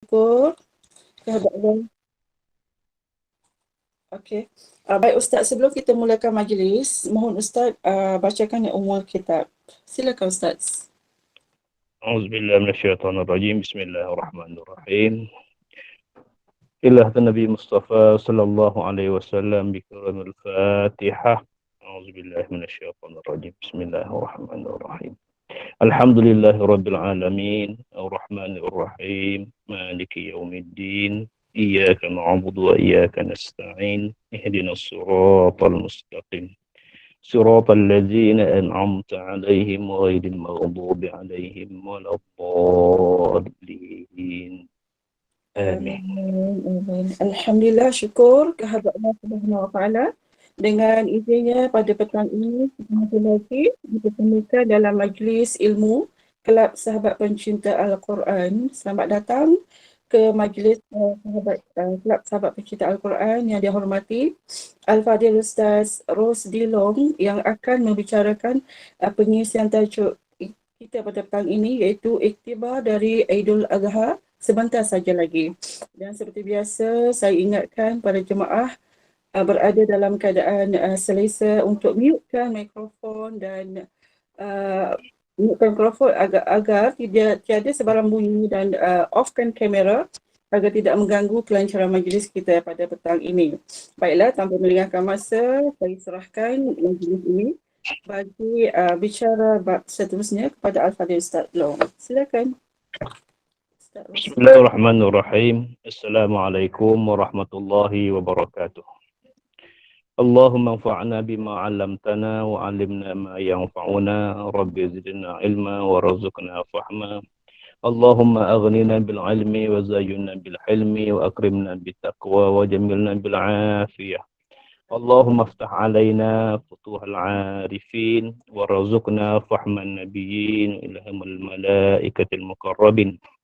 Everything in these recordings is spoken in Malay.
Syukur kehadiran. Okey. Baik Ustaz, sebelum kita mulakan majlis, mohon Ustaz bacakan yang umul kitab. Silakan Ustaz. أعوذ بالله من الشيطان الرجيم بسم الله الرحمن الرحيم إلى النبي مصطفى صلى الله عليه وسلم بكرم الفاتحة أعوذ بالله من الشيطان الرجيم بسم الله الرحمن الرحيم الحمد لله رب العالمين الرحمن الرحيم مالك يوم الدين إياك نعبد وإياك نستعين اهدنا الصراط المستقيم صراط الذين أنعمت عليهم غير المغضوب عليهم ولا الضالين آمين. Alhamdulillah, syukur kehadirat Allah Subhanahu Wa Taala. Dengan izinnya pada petang ini kita lagi dipertemukan dalam majlis ilmu Kelab Sahabat Pencinta Al-Quran. Selamat datang ke majlis Kelab Sahabat Pencinta Al-Quran yang dihormati Al-Fadhil Ustaz Rosdi Long yang akan membicarakan pengisian tajuk kita pada petang ini iaitu iktibar dari Aidil Adha sebentar saja lagi. Dan seperti biasa saya ingatkan para jemaah berada dalam keadaan selesa untuk mutekan mikrofon dan mutekan mikrofon agar tidak tiada sebarang bunyi dan offkan kamera agar tidak mengganggu kelancaran majlis kita pada petang ini. Baiklah, tanpa melengahkan masa, saya serahkan majlis ini bagi bicara seterusnya kepada Al-Fadhil Ustaz Long. Silakan. بسم الله الرحمن الرحيم السلام عليكم ورحمة الله وبركاته اللهم انفعنا بما علمتنا وعلمنا ما ينفعنا رب زدنا علما ورزقنا فهما اللهم أغننا بالعلم وزينا بالحلم وأكرمنا بالتقوى وجملنا بالعافية اللهم افتح علينا فتوح العارفين وارزقنا فهم النبيين إلهم الملائكة المقربين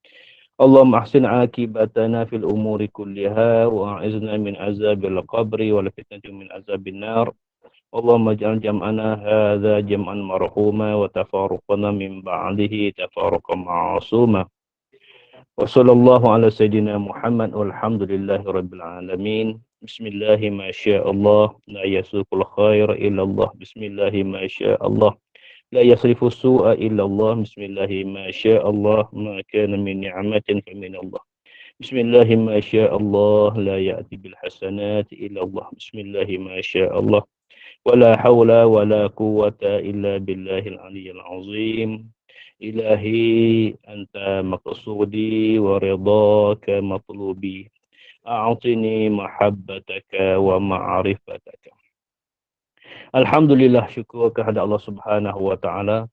اللهم أحسن عاقبتنا في الأمور كلها وأعذنا من عذاب القبر والفتنة من عذاب النار اللهم اجعل جمعنا هذا جمعا مرحوما وتفارقنا من بعده تفارقا معصوما وصلى الله على سيدنا محمد والحمد لله رب العالمين بسم الله ما شاء الله لا يسوق الخير إلا الله بسم الله ما شاء الله لا يصرف السوء إلا الله بسم الله ما شاء الله ما كان من نعمة فمن الله بسم الله ما شاء الله لا يأتي بالحسنات إلا الله بسم الله ما شاء الله ولا حول ولا قوة إلا بالله العلي العظيم إلهي أنت مقصودي ورضاك مطلوبي أعطني محبتك ومعرفتك. Alhamdulillah, syukur kepada Allah Subhanahu Wa Taala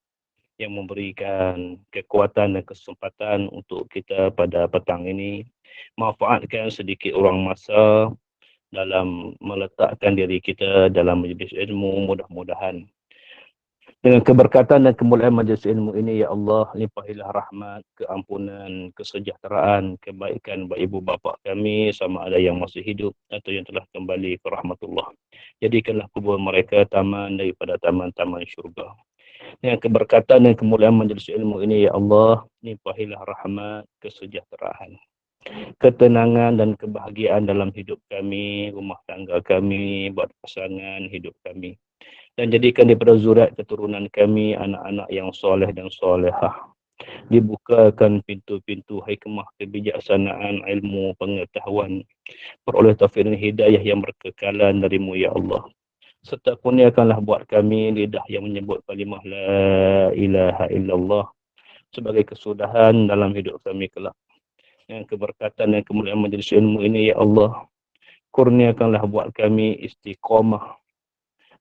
yang memberikan kekuatan dan kesempatan untuk kita pada petang ini manfaatkan sedikit ruang masa dalam meletakkan diri kita dalam majlis ilmu. Mudah-mudahan dengan keberkatan dan kemuliaan majlis ilmu ini, ya Allah, limpahilah rahmat, keampunan, kesejahteraan, kebaikan bagi ibu bapa kami sama ada yang masih hidup atau yang telah kembali ke rahmatullah. Jadikanlah kubur mereka taman daripada taman-taman syurga. Dengan keberkatan dan kemuliaan majlis ilmu ini, ya Allah, limpahilah rahmat, kesejahteraan, ketenangan dan kebahagiaan dalam hidup kami, rumah tangga kami, buat pasangan hidup kami. Dan jadikan daripada zuriat keturunan kami anak-anak yang soleh dan solehah. Dibukakan pintu-pintu hikmah, kebijaksanaan, ilmu, pengetahuan, peroleh taufik dan hidayah yang berkekalan darimu, ya Allah. Serta kurniakanlah buat kami lidah yang menyebut kalimah la ilaha illallah sebagai kesudahan dalam hidup kami kelak. Yang keberkatan dan kemuliaan majlis ilmu ini, ya Allah, kurniakanlah buat kami istiqamah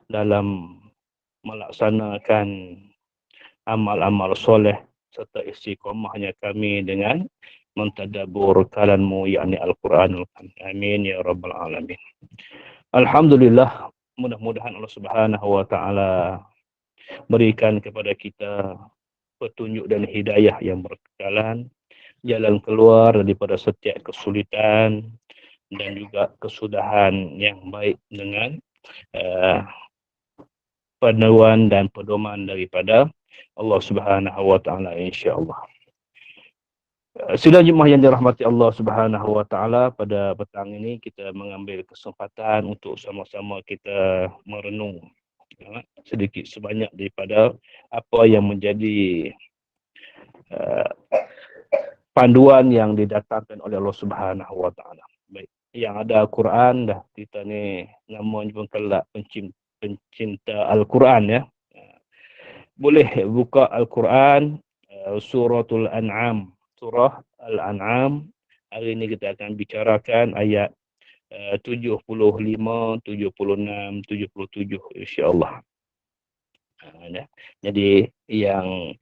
dalam melaksanakan amal-amal soleh serta istiqamahnya kami dengan mentadabur kalammu, yakni Al-Quranul Karim. Amin ya rabbal alamin. Alhamdulillah, mudah-mudahan Allah Subhanahu Wa Taala berikan kepada kita petunjuk dan hidayah yang berkekalan, jalan keluar daripada setiap kesulitan dan juga kesudahan yang baik dengan panduan dan pedoman daripada Allah Subhanahu Wa Taala, insya-Allah. Sidang jemaah yang dirahmati Allah Subhanahu wa taala, pada petang ini kita mengambil kesempatan untuk sama-sama kita merenung sedikit sebanyak daripada apa yang menjadi uh, panduan yang didatangkan oleh Allah Subhanahu wa taala. Baik, yang ada Al-Quran dah, kita ni namanya pun kelak pencinta Al-Quran ya. Boleh buka Al-Quran, suratul An'am, surah Al-An'am. Hari ini kita akan bicarakan ayat 75, 76, 77 insya-Allah. Jadi yang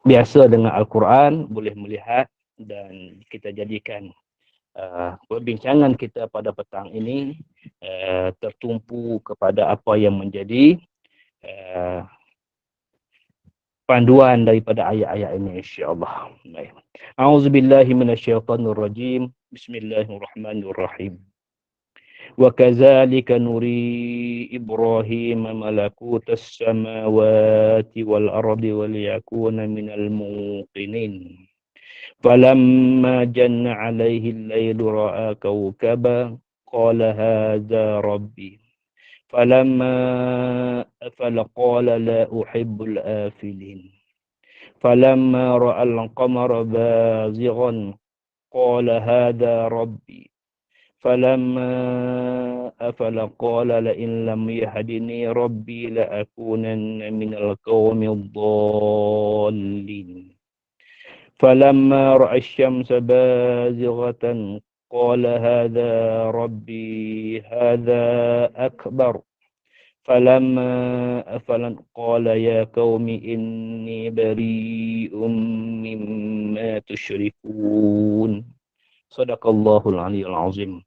biasa dengan Al-Quran boleh melihat, dan kita jadikan perbincangan kita pada petang ini tertumpu kepada apa yang menjadi panduan daripada ayat-ayat ini insya-Allah. Baik. A'udzubillahi minasyaitonirrajim. Bismillahirrahmanirrahim. Wa kadzalika nuri Ibrahim malakutas samawati wal ardi wal yakuna minal muqinin. Falamma janna 'alaihi al-lailu ra'a kawkaban qala hadza rabbi. فلما أفل قال لا أحب الآفلين فلما رأى القمر بازغا قال هذا ربي فلما أفل قال لئن لم يهدني ربي لأكونن من القوم الضالين فلما رأى الشمس بازغة قال هذا ربي هذا أكبر فلما أفلت قال يا قوم إني بريء مما تشركون صدق الله العلي العظيم.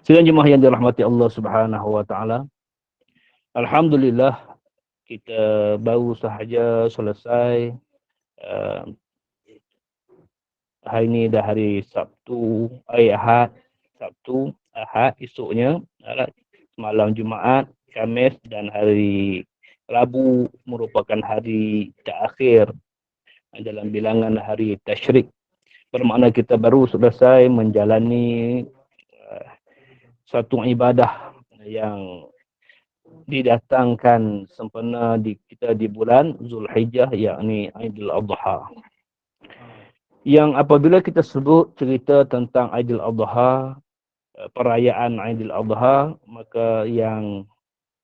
Sidang jemaah yang dirahmati Allah Subhanahu wa taala, alhamdulillah kita baru sahaja selesai hari ini dah hari Sabtu, Ahad, Sabtu, Ahad, esoknya malam Jumaat, Khamis dan hari Rabu merupakan hari terakhir dalam bilangan hari Tasyrik. Bermakna kita baru selesai menjalani satu ibadah yang didatangkan sempena kita di bulan Zulhijjah, yakni Aidil Adha. Yang apabila kita sebut cerita tentang Aidil Adha, perayaan Aidil Adha, maka yang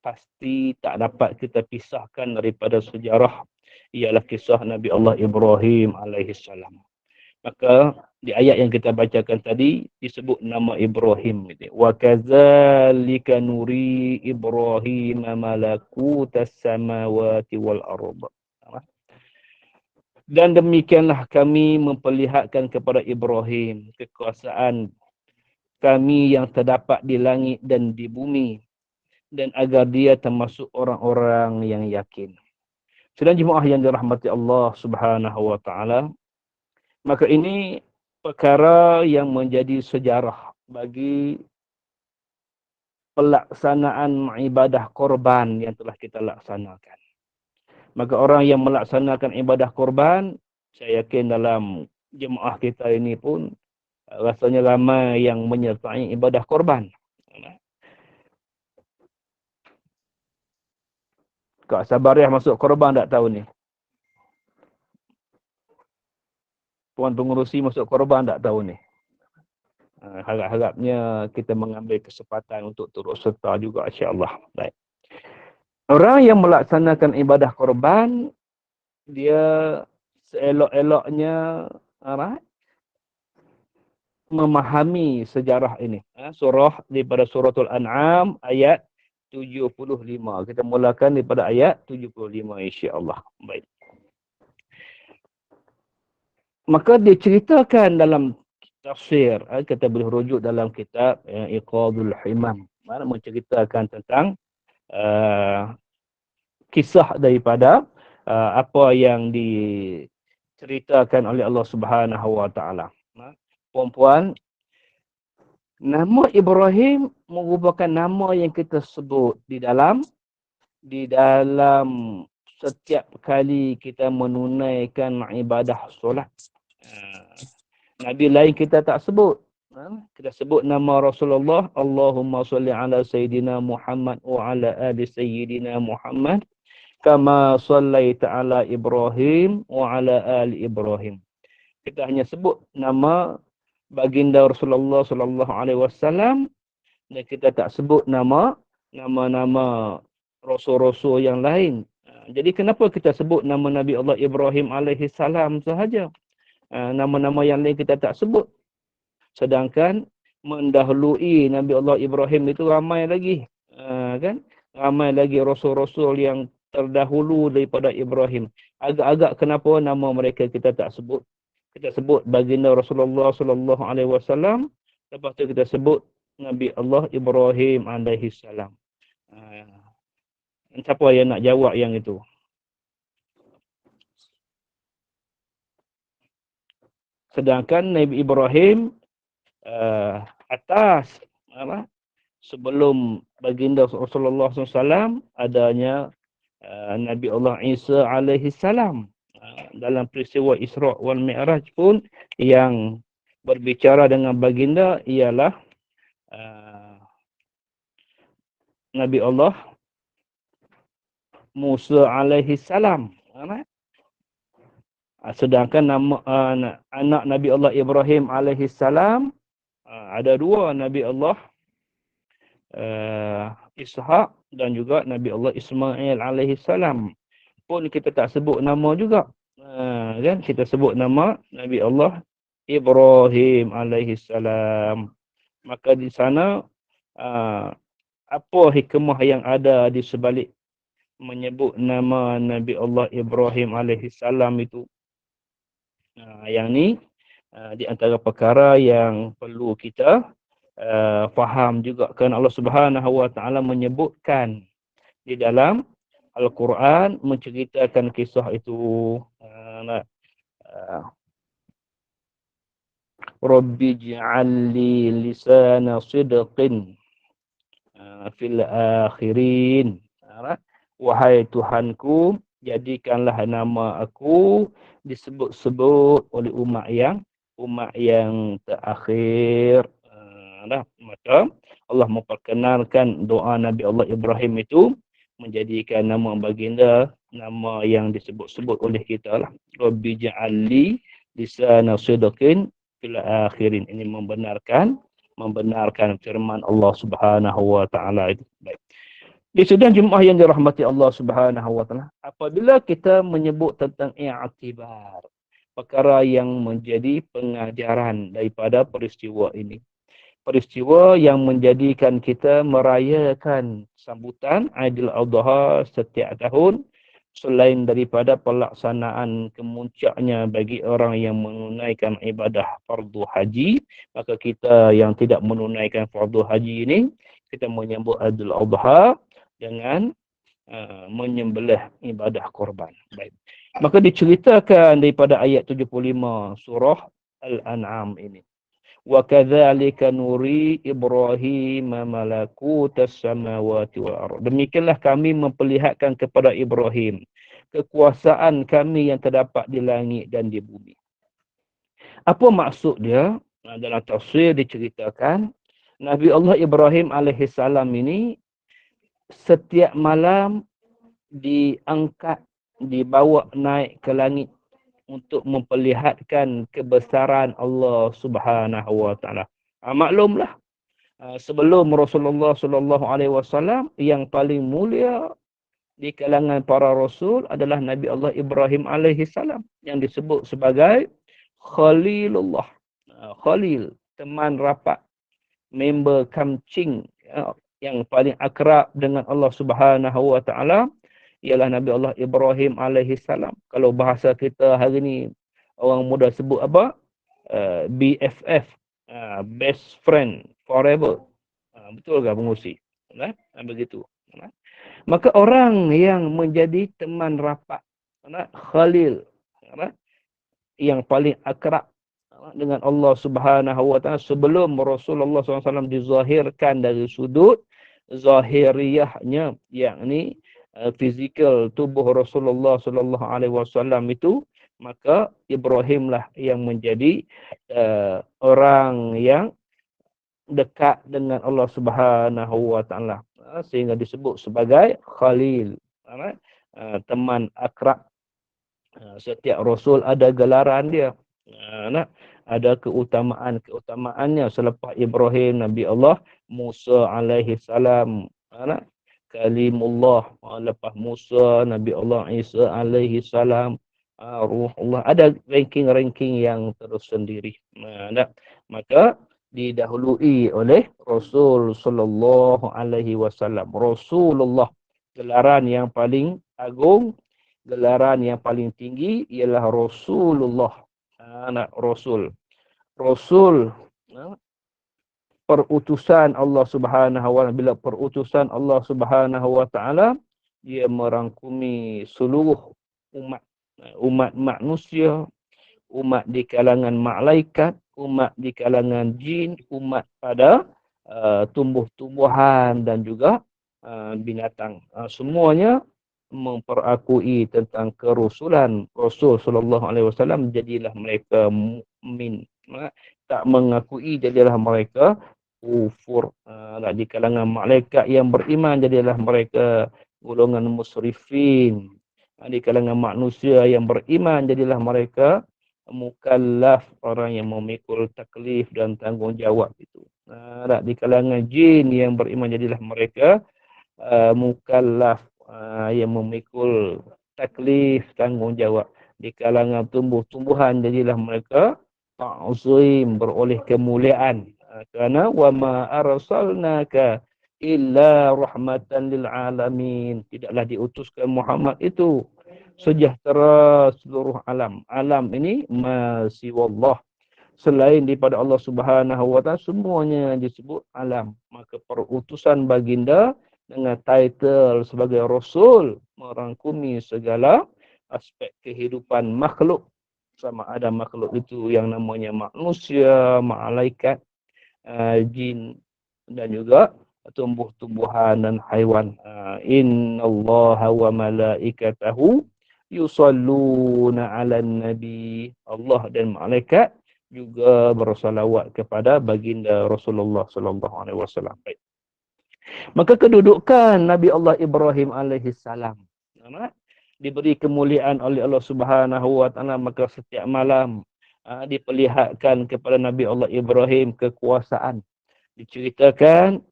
pasti tak dapat kita pisahkan daripada sejarah ialah kisah Nabi Allah Ibrahim alaihissalam. Maka di ayat yang kita bacakan tadi disebut nama Ibrahim. Wa kadzalika nuri Ibrahim malakutas samawati wal ardh. Dan demikianlah kami memperlihatkan kepada Ibrahim kekuasaan kami yang terdapat di langit dan di bumi, dan agar dia termasuk orang-orang yang yakin. Sedang jemaah yang dirahmati Allah Subhanahu wa taala, maka ini perkara yang menjadi sejarah bagi pelaksanaan ibadah korban yang telah kita laksanakan. Maka orang yang melaksanakan ibadah korban, saya yakin dalam jemaah kita ini pun rasanya ramai yang menyertai ibadah korban. Kak Sabariah masuk korban tak tahu ni? Puan pengurusi masuk korban tak tahu ni? Harap-harapnya kita mengambil kesempatan untuk turut serta juga, insya-Allah. Baik. Orang yang melaksanakan ibadah korban, dia seelok-eloknya memahami sejarah ini. Surah daripada suratul An'am ayat 75. Kita mulakan daripada ayat 75 insya-Allah. Baik. Maka diceritakan dalam tafsir, kita boleh rujuk dalam kitab Iqadul Himam, mana menceritakan tentang kisah daripada apa yang diceritakan oleh Allah Subhanahu wa taala. Puan-puan, nama Ibrahim merupakan nama yang kita sebut di dalam setiap kali kita menunaikan ibadah solat. Nabi lain kita tak sebut. Kita sebut nama Rasulullah, Allahumma salli ala Sayyidina Muhammad wa ala ali Sayyidina Muhammad kama sallaita ala Ibrahim wa ala ali Ibrahim. Kita hanya sebut nama baginda Rasulullah sallallahu alaihi wasallam dan kita tak sebut nama-nama rasul-rasul yang lain. Jadi kenapa kita sebut nama Nabi Allah Ibrahim alaihi salam sahaja? Nama-nama yang lain kita tak sebut. Sedangkan mendahului Nabi Allah Ibrahim itu ramai lagi. Kan? Ramai lagi rasul-rasul yang terdahulu daripada Ibrahim. Agak-agak kenapa nama mereka kita tak sebut? Kita sebut baginda Rasulullah sallallahu alaihi wasallam, lepas tu kita sebut Nabi Allah Ibrahim alaihi salam. Siapa yang nak jawab yang itu? Sedangkan Nabi Ibrahim atas sebelum baginda Rasulullah SAW adanya Nabi Allah Isa alaihi salam. Dalam peristiwa Isra' wal Mi'raj pun yang berbicara dengan baginda ialah Nabi Allah Musa alaihi salam. Sedangkan nama anak Nabi Allah Ibrahim alaihi salam ada dua, Nabi Allah Ishaq dan juga Nabi Allah Ismail alaihi salam. Pun kita tak sebut nama juga. Kan kita sebut nama Nabi Allah Ibrahim alaihi salam. Maka di sana apa hikmah yang ada di sebalik menyebut nama Nabi Allah Ibrahim alaihi salam itu? Yang ni di antara perkara yang perlu kita faham juga, kerana Allah Subhanahu wa taala menyebutkan di dalam Al-Quran menceritakan kisah itu. Rabbi ja'alli lisana sidqin fil akhirin. Wahai Tuhanku, jadikanlah nama aku disebut-sebut oleh umat yang terakhir. Maka Allah memperkenalkan doa Nabi Allah Ibrahim itu menjadikan nama baginda nama yang disebut-sebut oleh kita lah. Rabbi ja'alli lisana sidqin fil akhirin. Ini membenarkan firman Allah Subhanahu wa taala itu. Baik. Di sidang Jumaat yang dirahmati Allah Subhanahu wa taala, apabila kita menyebut tentang i'tibar, perkara yang menjadi pengajaran daripada peristiwa ini, peristiwa yang menjadikan kita merayakan sambutan Aidil Adha setiap tahun, selain daripada pelaksanaan kemuncaknya bagi orang yang menunaikan ibadah fardu haji, maka kita yang tidak menunaikan fardu haji ini, kita menyambut Aidil Adha dengan menyembelih ibadah korban. Baik. Maka diceritakan daripada ayat 75 surah Al-An'am ini. Wa kadzalika nuri Ibrahim malakutas samawati wal ardh. Demikianlah kami memperlihatkan kepada Ibrahim kekuasaan kami yang terdapat di langit dan di bumi. Apa maksud dia? Dalam tafsir diceritakan Nabi Allah Ibrahim alaihi salam ini setiap malam diangkat, dibawa naik ke langit untuk memperlihatkan kebesaran Allah Subhanahu wa taala. Maklumlah sebelum Rasulullah sallallahu alaihi wasallam yang paling mulia di kalangan para rasul adalah Nabi Allah Ibrahim alaihi salam yang disebut sebagai Khalilullah. Khalil, teman rapat, member kamcing yang paling akrab dengan Allah Subhanahu wa taala ialah Nabi Allah Ibrahim alaihi salam. Kalau bahasa kita hari ni orang muda sebut apa? BFF, best friend forever. Betul ke pengusi? Begitu. Maka orang yang menjadi teman rapat, Khalil, yang paling akrab dengan Allah Subhanahu wa taala sebelum Rasulullah SAW dizahirkan dari sudut zahiriyahnya, yakni fizikal tubuh Rasulullah sallallahu alaihi wasallam itu, maka Ibrahimlah yang menjadi orang yang dekat dengan Allah Subhanahu wa taala, sehingga disebut sebagai Khalil, teman akrab. Setiap rasul ada gelaran dia. Ada keutamaannya. Selepas Ibrahim, Nabi Allah Musa alaihi salam, kalimullah. Lepas Musa, Nabi Allah Isa alaihi salam, Ruhullah. Ada ranking-ranking yang tersendiri. Maka didahului oleh Rasul sallallahu alaihi wasallam. Rasulullah, gelaran yang paling agung, gelaran yang paling tinggi ialah Rasulullah. Anak Rasul. Rasul, perutusan Allah Subhanahu wa taala. Bila perutusan Allah Subhanahu wa taala, dia merangkumi seluruh umat, umat manusia, umat di kalangan malaikat, umat di kalangan jin, umat pada tumbuh-tumbuhan dan juga binatang. Semuanya memperakui tentang kerusulan Rasul sallallahu alaihi wasallam, jadilah mereka mukmin. Tak mengakui, jadilah mereka kufur. Di kalangan malaikat yang beriman, jadilah mereka golongan musrifin. Di kalangan manusia yang beriman, jadilah mereka mukallaf, orang yang memikul taklif dan tanggungjawab itu. Di kalangan jin yang beriman, jadilah mereka mukallaf, yang memikul taklif, tanggungjawab. Di kalangan tumbuh-tumbuhan, jadilah mereka ta'zim, beroleh kemuliaan. Kerana wa ma arsalnaka illa rahmatan lil alamin. Tidaklah diutuskan Muhammad itu sejahtera seluruh alam. Alam ini masiwallah, selain daripada Allah Subhanahu wa taala, semuanya disebut alam. Maka perutusan baginda dengan title sebagai Rasul merangkumi segala aspek kehidupan makhluk. Sama ada makhluk itu yang namanya manusia, malaikat, jin dan juga tumbuh-tumbuhan dan haiwan. Innallaha wa malaikatahu yusalluna 'alan nabi. Allah dan malaikat juga bersalawat kepada baginda Rasulullah sallallahu alaihi wasallam. Baik. Maka kedudukan Nabi Allah Ibrahim alaihi salam diberi kemuliaan oleh Allah Subhanahu wa taala, maka setiap malam diperlihatkan kepada Nabi Allah Ibrahim kekuasaan. Diceritakan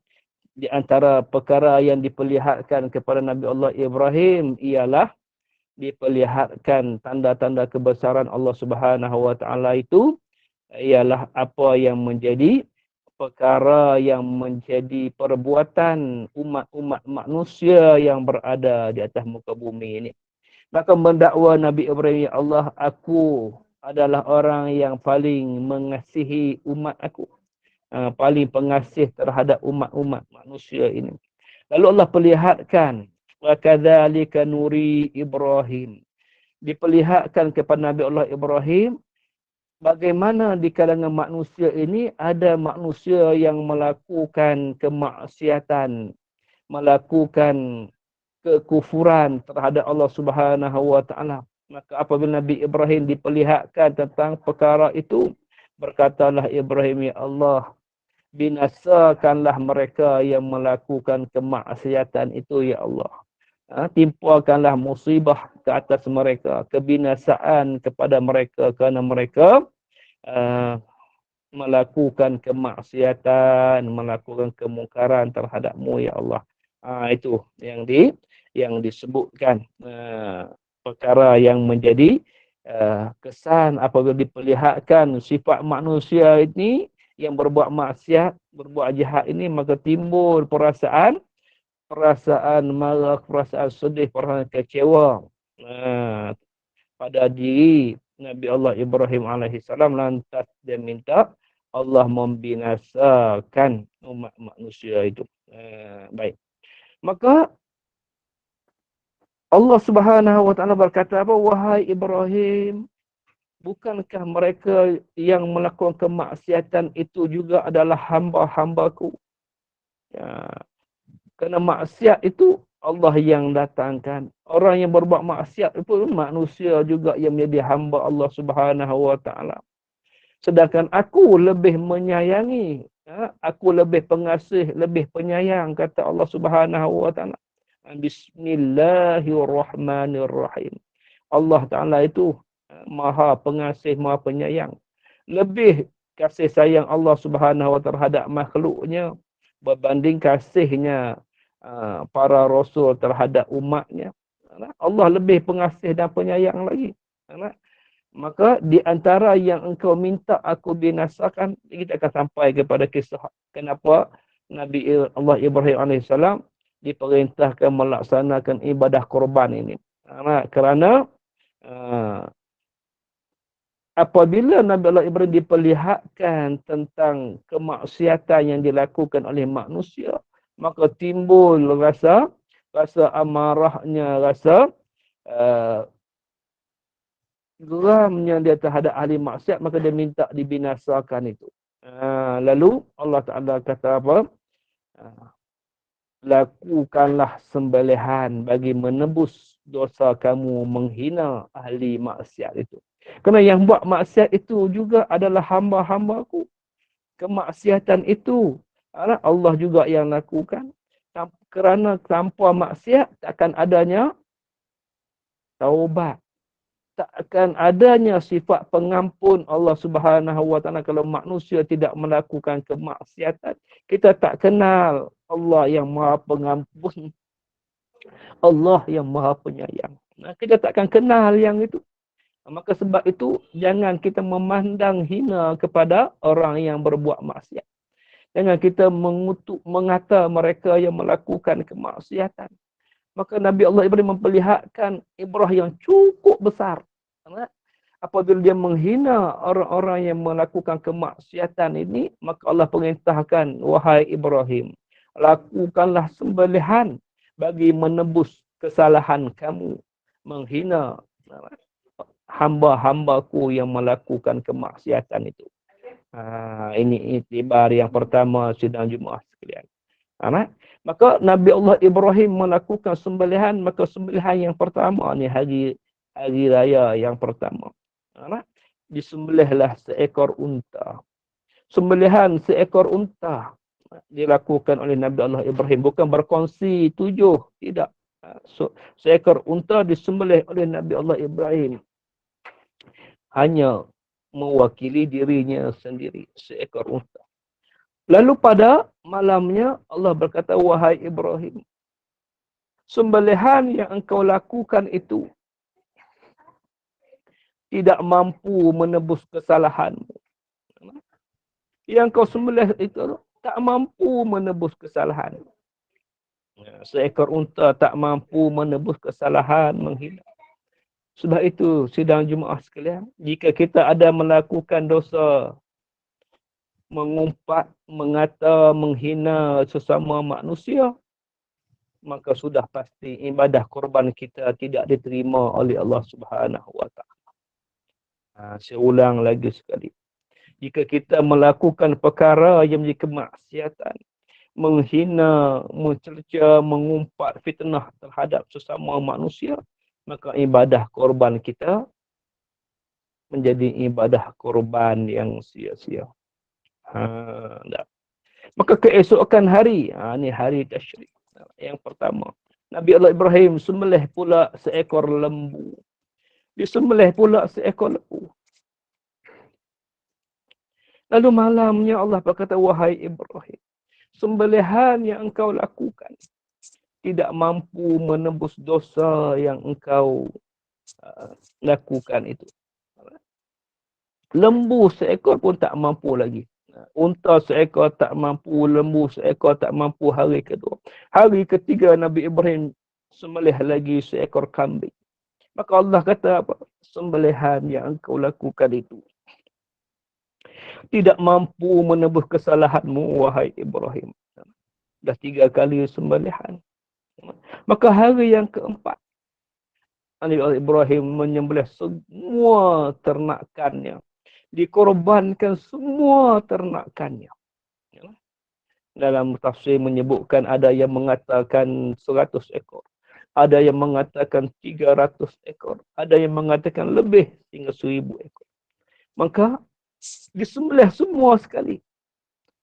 di antara perkara yang diperlihatkan kepada Nabi Allah Ibrahim ialah diperlihatkan tanda-tanda kebesaran Allah Subhanahu wa taala itu, ialah apa yang menjadi perkara yang menjadi perbuatan umat-umat manusia yang berada di atas muka bumi ini. Maka mendakwa Nabi Ibrahim, ya Allah, aku adalah orang yang paling mengasihi umat aku, paling pengasih terhadap umat-umat manusia ini. Lalu Allah perlihatkan, wa kadzalika nuri Ibrahim. Diperlihatkan kepada Nabi Allah Ibrahim bagaimana di kalangan manusia ini ada manusia yang melakukan kemaksiatan, melakukan kekufuran terhadap Allah Subhanahu wa taala. Maka apabila Nabi Ibrahim diperlihatkan tentang perkara itu, berkatalah Ibrahim, ya Allah, binasakanlah mereka yang melakukan kemaksiatan itu, ya Allah. Timpakanlah musibah ke atas mereka, kebinasaan kepada mereka kerana mereka melakukan kemaksiatan, melakukan kemungkaran terhadapmu, ya Allah. Itu yang disebutkan perkara yang menjadi kesan apabila diperlihatkan sifat manusia ini yang berbuat maksiat, berbuat jahat ini, maka timbul perasaan marah, perasaan sedih, perasaan kecewa pada diri Nabi Allah Ibrahim alaihissalam. Lantas dia minta Allah membinasakan umat manusia itu. Baik. Maka Allah Subhanahu wa taala berkata apa? Wahai Ibrahim, bukankah mereka yang melakukan kemaksiatan itu juga adalah hamba-hambaku? Ya. Kerana maksiat itu Allah yang datangkan. Orang yang berbuat maksiat itu manusia juga yang menjadi hamba Allah Subhanahu wa taala. Sedangkan aku lebih menyayangi, aku lebih pengasih, lebih penyayang, kata Allah Subhanahu wa taala. Bismillahirrahmanirrahim. Allah Taala itu Maha Pengasih, Maha Penyayang. Lebih kasih sayang Allah Subhanahu wa terhadap makhluknya berbanding kasihnya para rasul terhadap umatnya. Allah lebih pengasih dan penyayang lagi. Maka di antara yang engkau minta aku binasakan, kita akan sampai kepada kisah kenapa Nabi Allah Ibrahim AS diperintahkan melaksanakan ibadah korban ini. Kerana apabila Nabi Allah Ibrahim diperlihatkan tentang kemaksiatan yang dilakukan oleh manusia, maka timbul rasa amarahnya, rasa geramnya dia terhadap ahli maksiat, maka dia minta dibinasakan itu. Lalu Allah Ta'ala kata apa? Lakukanlah sembelihan bagi menebus dosa kamu menghina ahli maksiat itu. Kerana yang buat maksiat itu juga adalah hamba-hambaku. Kemaksiatan itu Allah juga yang lakukan. Kerana tanpa maksiat takkan adanya taubat. Tak akan adanya sifat pengampun Allah Subhanahu wa taala kalau manusia tidak melakukan kemaksiatan. Kita tak kenal Allah yang Maha Pengampun, Allah yang Maha Penyayang. Kita takkan kenal yang itu. Maka sebab itu jangan kita memandang hina kepada orang yang berbuat maksiat. Jangan kita mengutuk, mengata mereka yang melakukan kemaksiatan. Maka Nabi Allah Ibrahim memperlihatkan ibrah yang cukup besar. Apabila dia menghina orang-orang yang melakukan kemaksiatan ini, maka Allah perintahkan, wahai Ibrahim, lakukanlah sembelihan bagi menebus kesalahan kamu. Menghina hamba-hambaku yang melakukan kemaksiatan itu. Ini iktibar yang pertama sidang Jumaat sekalian. Maka Nabi Allah Ibrahim melakukan sembelihan, maka sembelihan yang pertama ni hari raya yang pertama. Disembelihlah seekor unta. Sembelihan seekor unta dilakukan oleh Nabi Allah Ibrahim, bukan berkongsi 7, tidak. Seekor unta disembelih oleh Nabi Allah Ibrahim. Hanya mewakili dirinya sendiri, seekor unta. Lalu pada malamnya Allah berkata, wahai Ibrahim, sembelihan yang engkau lakukan itu tidak mampu menebus kesalahanmu. Yang kau sembelih itu tak mampu menebus kesalahan. Seekor unta tak mampu menebus kesalahan, menghina. Sebab itu, sidang Jumaat sekalian, jika kita ada melakukan dosa, mengumpat, mengata, menghina sesama manusia, maka sudah pasti ibadah korban kita tidak diterima oleh Allah Subhanahu wa taala. Saya ulang lagi sekali. Jika kita melakukan perkara yang menjadi kemaksiatan, menghina, mencerca, mengumpat, fitnah terhadap sesama manusia, maka ibadah korban kita menjadi ibadah korban yang sia-sia. Maka keesokan hari, ini hari tasyrik. Yang pertama, Nabi Allah Ibrahim sembelih pula seekor lembu. Disembelih pula seekor lembu. Lalu malamnya Allah berkata, wahai Ibrahim, sembelihan yang engkau lakukan tidak mampu menembus dosa yang engkau lakukan itu. Lembu seekor pun tak mampu lagi. Unta seekor tak mampu, lembu seekor tak mampu hari kedua. Hari ketiga Nabi Ibrahim sembelih lagi seekor kambing. Maka Allah kata apa? Sembelihan yang engkau lakukan itu tidak mampu menebus kesalahanmu, wahai Ibrahim. Dah 3 kali sembelihan. Maka hari yang keempat, Nabi Ibrahim menyembelih semua ternakannya. Dikorbankan semua ternakannya. Dalam tafsir menyebutkan ada yang mengatakan 100 ekor. Ada yang mengatakan 300 ekor. Ada yang mengatakan lebih hingga 1000 ekor. Maka disembelih semua sekali.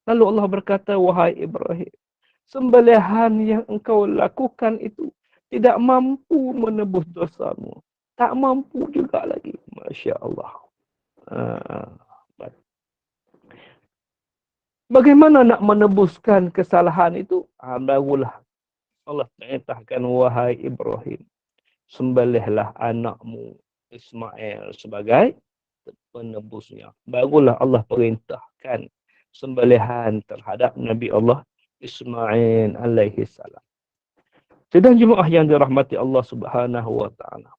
Lalu Allah berkata, wahai Ibrahim, sembelihan yang engkau lakukan itu tidak mampu menebus dosamu. Tak mampu juga lagi. Masya Allah. Bagaimana nak menebuskan kesalahan itu? Barulah Allah perintahkan, wahai Ibrahim, sembelihlah anakmu Ismail sebagai penebusnya. Barulah Allah perintahkan sembelihan terhadap Nabi Allah Ismail alaihi salam. Sidang jemaah yang dirahmati Allah Subhanahu wa taala.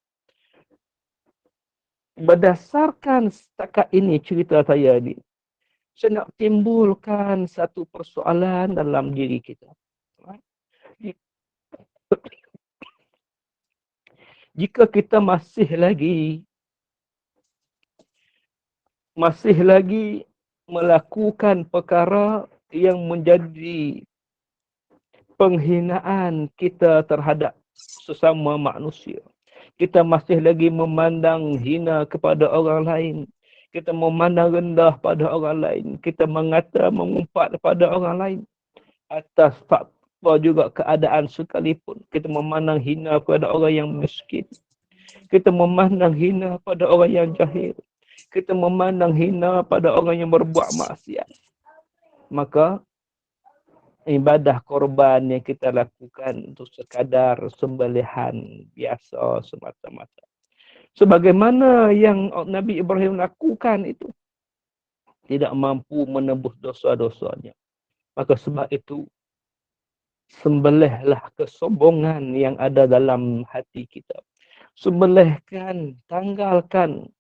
Berdasarkan setakat ini cerita saya ini, saya nak timbulkan satu persoalan dalam diri kita. Jika kita masih lagi melakukan perkara yang menjadi penghinaan kita terhadap sesama manusia. Kita masih lagi memandang hina kepada orang lain. Kita memandang rendah pada orang lain. Kita mengata, mengumpat pada orang lain. Atas fakta juga keadaan sekalipun. Kita memandang hina kepada orang yang miskin. Kita memandang hina pada orang yang jahil. Kita memandang hina pada orang yang berbuat maksiat. Maka ibadah korban yang kita lakukan untuk sekadar sembelihan biasa semata-mata. Sebagaimana yang Nabi Ibrahim lakukan itu tidak mampu menebus dosa-dosanya. Maka sebab itu sembelihlah kesombongan yang ada dalam hati kita. Sembelihkan, tanggalkan,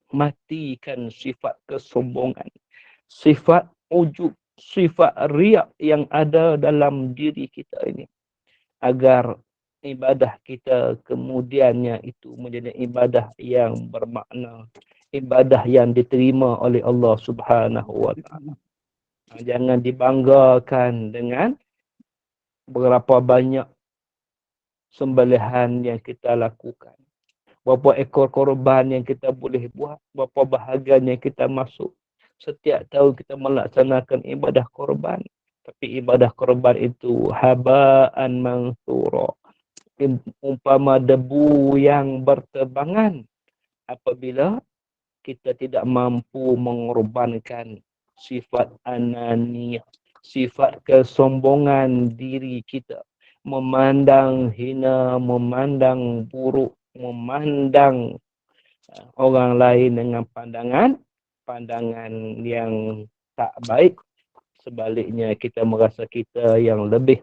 matikan sifat kesombongan, sifat ujub, sifat riak yang ada dalam diri kita ini, agar ibadah kita kemudiannya itu menjadi ibadah yang bermakna, ibadah yang diterima oleh Allah Subhanahu wa taala. Jangan dibanggakan dengan berapa banyak sembelihan yang kita lakukan, berapa ekor korban yang kita boleh buat, berapa bahagian yang kita masuk. Setiap tahun kita melaksanakan ibadah korban, tapi ibadah korban itu haba'an mansura, umpama debu yang berterbangan apabila kita tidak mampu mengorbankan sifat ananiyah, sifat kesombongan diri kita, memandang hina, memandang buruk, memandang orang lain dengan pandangan yang tak baik. Sebaliknya kita merasa kita yang lebih,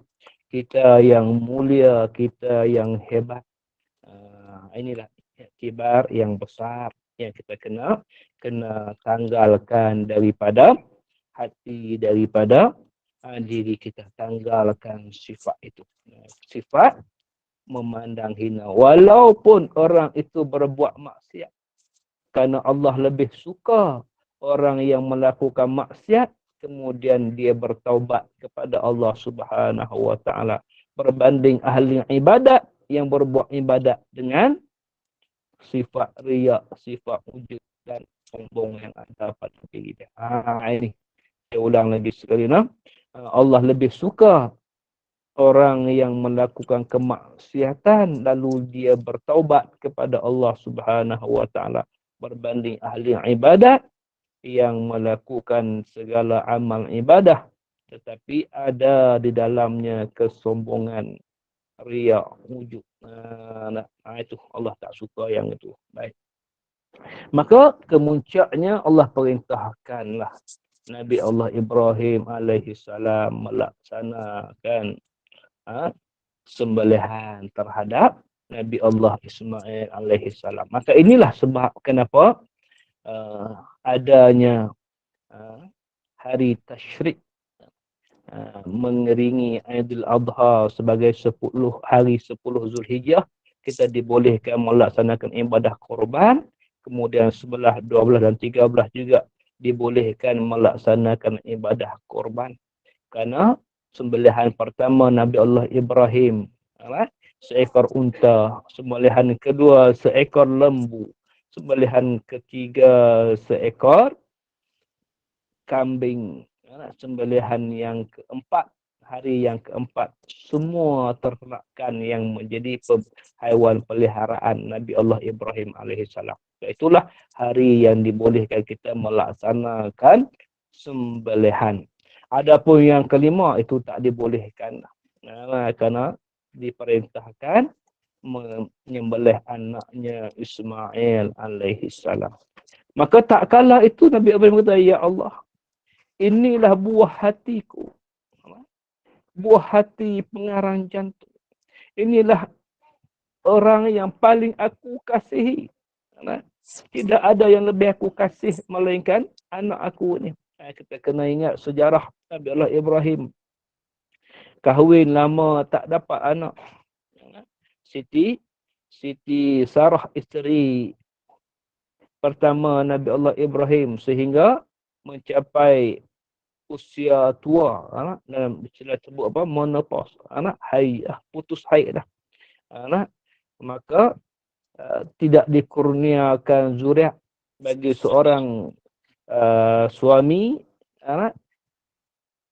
kita yang mulia, kita yang hebat. Inilah iktibar yang besar yang kita kena tanggalkan daripada hati, daripada diri kita. Tanggalkan sifat itu. Sifat memandang hina. Walaupun orang itu berbuat maksiat. Kerana Allah lebih suka orang yang melakukan maksiat, kemudian dia bertaubat kepada Allah Subhanahu wa taala, berbanding ahli ibadat yang berbuat ibadat dengan sifat riya, sifat ujub dan sombong yang ada pada diri dia. Ini saya ulang lagi sekali. Allah lebih suka orang yang melakukan kemaksiatan lalu dia bertaubat kepada Allah Subhanahu wa taala, berbanding ahli ibadat yang melakukan segala amal ibadah tetapi ada di dalamnya kesombongan, riya, ujub. Itu Allah tak suka yang itu. Baik. Maka kemuncaknya Allah perintahkanlah Nabi Allah Ibrahim alaihi salam melaksanakan sembelihan terhadap Nabi Allah Ismail alaihi salam. Maka inilah sebab kenapa adanya hari tasyrik mengiringi Aidil Adha sebagai 10 hari 10 Zulhijjah. Kita dibolehkan melaksanakan ibadah korban. Kemudian 11, 12 dan 13 juga dibolehkan melaksanakan ibadah korban. Kerana sembelihan pertama Nabi Allah Ibrahim, seekor unta. Sembelihan kedua seekor lembu. Sembelihan ketiga seekor kambing. Sembelihan yang keempat, hari yang keempat, semua ternakan yang menjadi haiwan peliharaan Nabi Allah Ibrahim alaihissalam. Itulah hari yang dibolehkan kita melaksanakan sembelihan. Adapun yang kelima itu tak dibolehkan. Kerana diperintahkan menyembelih anaknya Ismail alaihissalam. Maka tak kala itu Nabi Ibrahim kata, ya Allah, inilah buah hatiku. Buah hati pengarang jantung. Inilah orang yang paling aku kasihi. Tidak ada yang lebih aku kasih melainkan anak aku ni. Kita kena ingat sejarah Nabi Allah Ibrahim. Kahwin lama tak dapat anak. Siti Sarah isteri pertama Nabi Allah Ibrahim sehingga mencapai usia tua, dalam istilah sebut apa, menopause, putus haid dah. Maka tidak dikurniakan zuriat bagi seorang suami,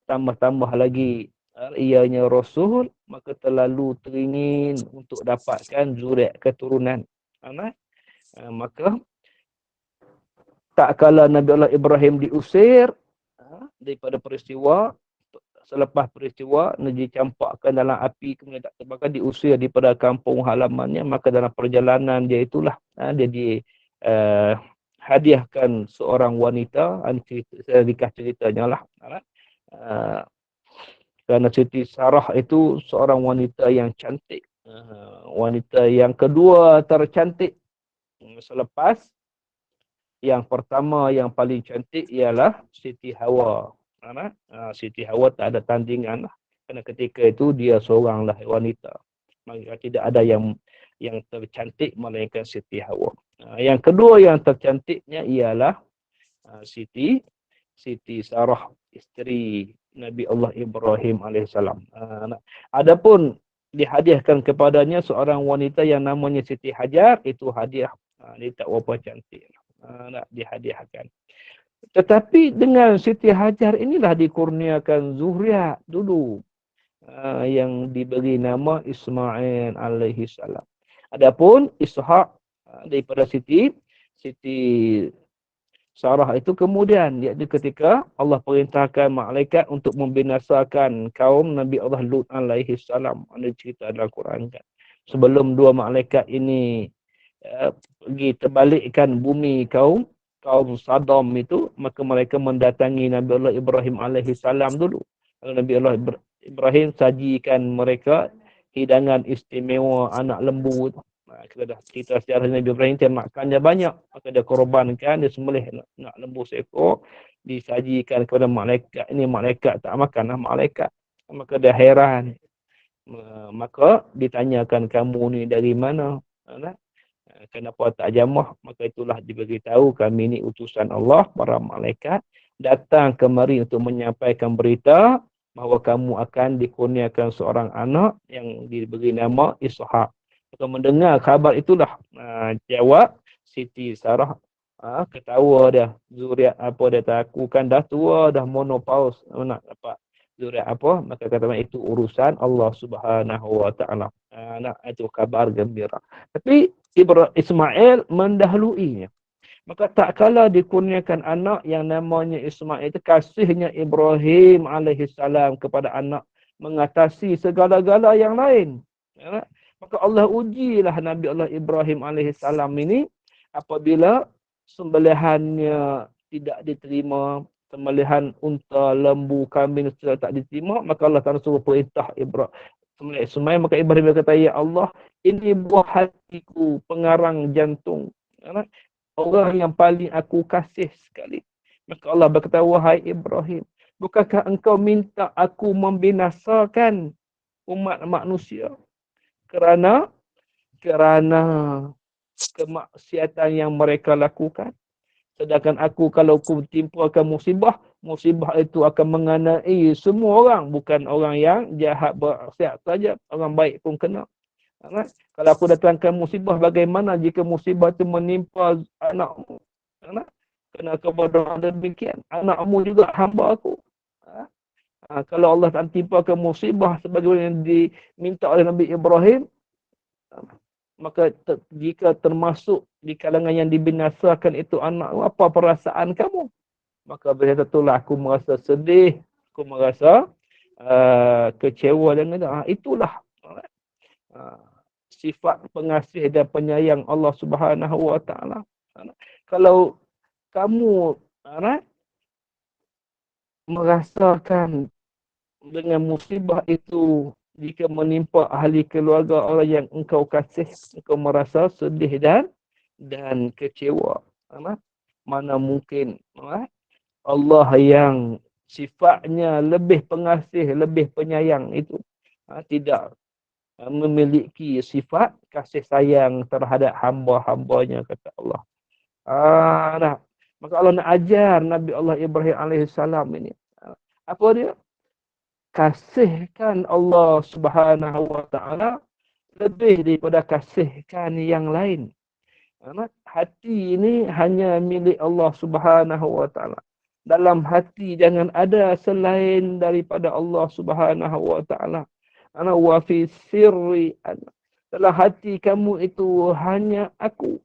tambah-tambah lagi ianya Rasul, maka terlalu teringin untuk dapatkan zuriat keturunan. Maka tak kala Nabi Allah Ibrahim diusir daripada peristiwa, selepas peristiwa dicampakkan dalam api, kemudian tak terbakar, diusir daripada kampung halamannya, maka dalam perjalanan dia itulah dia hadiahkan seorang wanita. Saya ringkas ceritanya lah. Kerana Siti Sarah itu seorang wanita yang cantik, wanita yang kedua tercantik selepas yang pertama yang paling cantik ialah Siti Hawa. Siti Hawa tak ada tandingan lah. Kerana ketika itu dia seoranglah wanita. Maka tidak ada yang tercantik melainkan Siti Hawa. Yang kedua yang tercantiknya ialah Siti Sarah, isteri Nabi Allah Ibrahim alaihissalam. Adapun dihadiahkan kepadanya seorang wanita yang namanya Siti Hajar, itu hadiah. Dia tak berapa cantik. Nak dihadiahkan. Tetapi dengan Siti Hajar inilah dikurniakan zuriat dulu, yang diberi nama Ismail alaihi salam. Adapun Ishak daripada Siti Sarah itu kemudian, iaitu ketika Allah perintahkan malaikat untuk membinasakan kaum Nabi Allah Lut alaihi salam. Ada cerita dalam Quran kan. Sebelum dua malaikat ini pergi terbalikkan bumi kaum Sodom itu, maka mereka mendatangi Nabi Allah Ibrahim alaihi salam dulu. Nabi Allah Ibrahim sajikan mereka hidangan istimewa anak lembu itu. Kita dah cerita sejarah Nabi Ibrahim, dia makannya banyak, maka dia korbankan, dia sembelih nak lembu seekor, disajikan kepada malaikat. Ini malaikat tak makan lah malaikat. Maka dia heran. Maka ditanyakan, kamu ni dari mana? Kenapa tak jamah? Maka itulah diberitahu, kami ni utusan Allah, para malaikat datang kemari untuk menyampaikan berita bahawa kamu akan dikurniakan seorang anak yang diberi nama Ishak. Maka mendengar khabar itulah, jawab Siti Sarah, ketawa dia. Zuriat apa dia tak, aku kan dah tua, dah menopause, nak dapat zuriat apa? Maka kata itu urusan Allah Subhanahu wa taala. Nak itu kabar gembira. Tapi Ismail mendahuluinya. Maka tak kala dikurniakan anak yang namanya Ismail itu, kasihnya Ibrahim alaihissalam kepada anak mengatasi segala-gala yang lain. Maka Allah ujilah Nabi Allah Ibrahim alaihissalam ini apabila sembelihannya tidak diterima, sembelihan unta, lembu, kambing sudah tak diterima, maka Allah Taala suruh perintah sembelih Ismail. Maka Ibrahim berkata, ya Allah, ini buah hatiku, pengarang jantung, orang yang paling aku kasih sekali. Maka Allah berkata, wahai Ibrahim, bukankah engkau minta aku membinasakan umat manusia kerana kemaksiatan yang mereka lakukan? Sedangkan aku, kalau aku timpakan musibah, musibah itu akan mengenai semua orang, bukan orang yang jahat bermaksiat saja, orang baik pun kena. Kan? Kalau aku datangkan musibah, bagaimana jika musibah itu menimpa anakmu? Kan? Kena kebodohan demikian. Anakmu juga hamba aku. Kalau Allah tak timpakan musibah sebagaimana yang diminta oleh Nabi Ibrahim, maka jika termasuk di kalangan yang dibinasakan itu anak, apa perasaan kamu? Maka bila itulah aku merasa sedih, aku merasa kecewa dengan itulah sifat pengasih dan penyayang Allah Subhanahu Wa Taala. Kalau kamu merasakan dengan musibah itu jika menimpa ahli keluarga orang yang engkau kasih, engkau merasa sedih dan kecewa. Mana mungkin Allah yang sifatnya lebih pengasih, lebih penyayang itu tidak memiliki sifat kasih sayang terhadap hamba-hambanya, kata Allah. Maka Allah nak ajar Nabi Allah Ibrahim alaihissalam ini. Apa dia? Kasihkan Allah Subhanahu Wa Taala lebih daripada kasihkan yang lain. Hati ini hanya milik Allah Subhanahu Wa Taala. Dalam hati jangan ada selain daripada Allah Subhanahu Wa Taala. Wa fi sirri, dalam hati kamu itu hanya aku.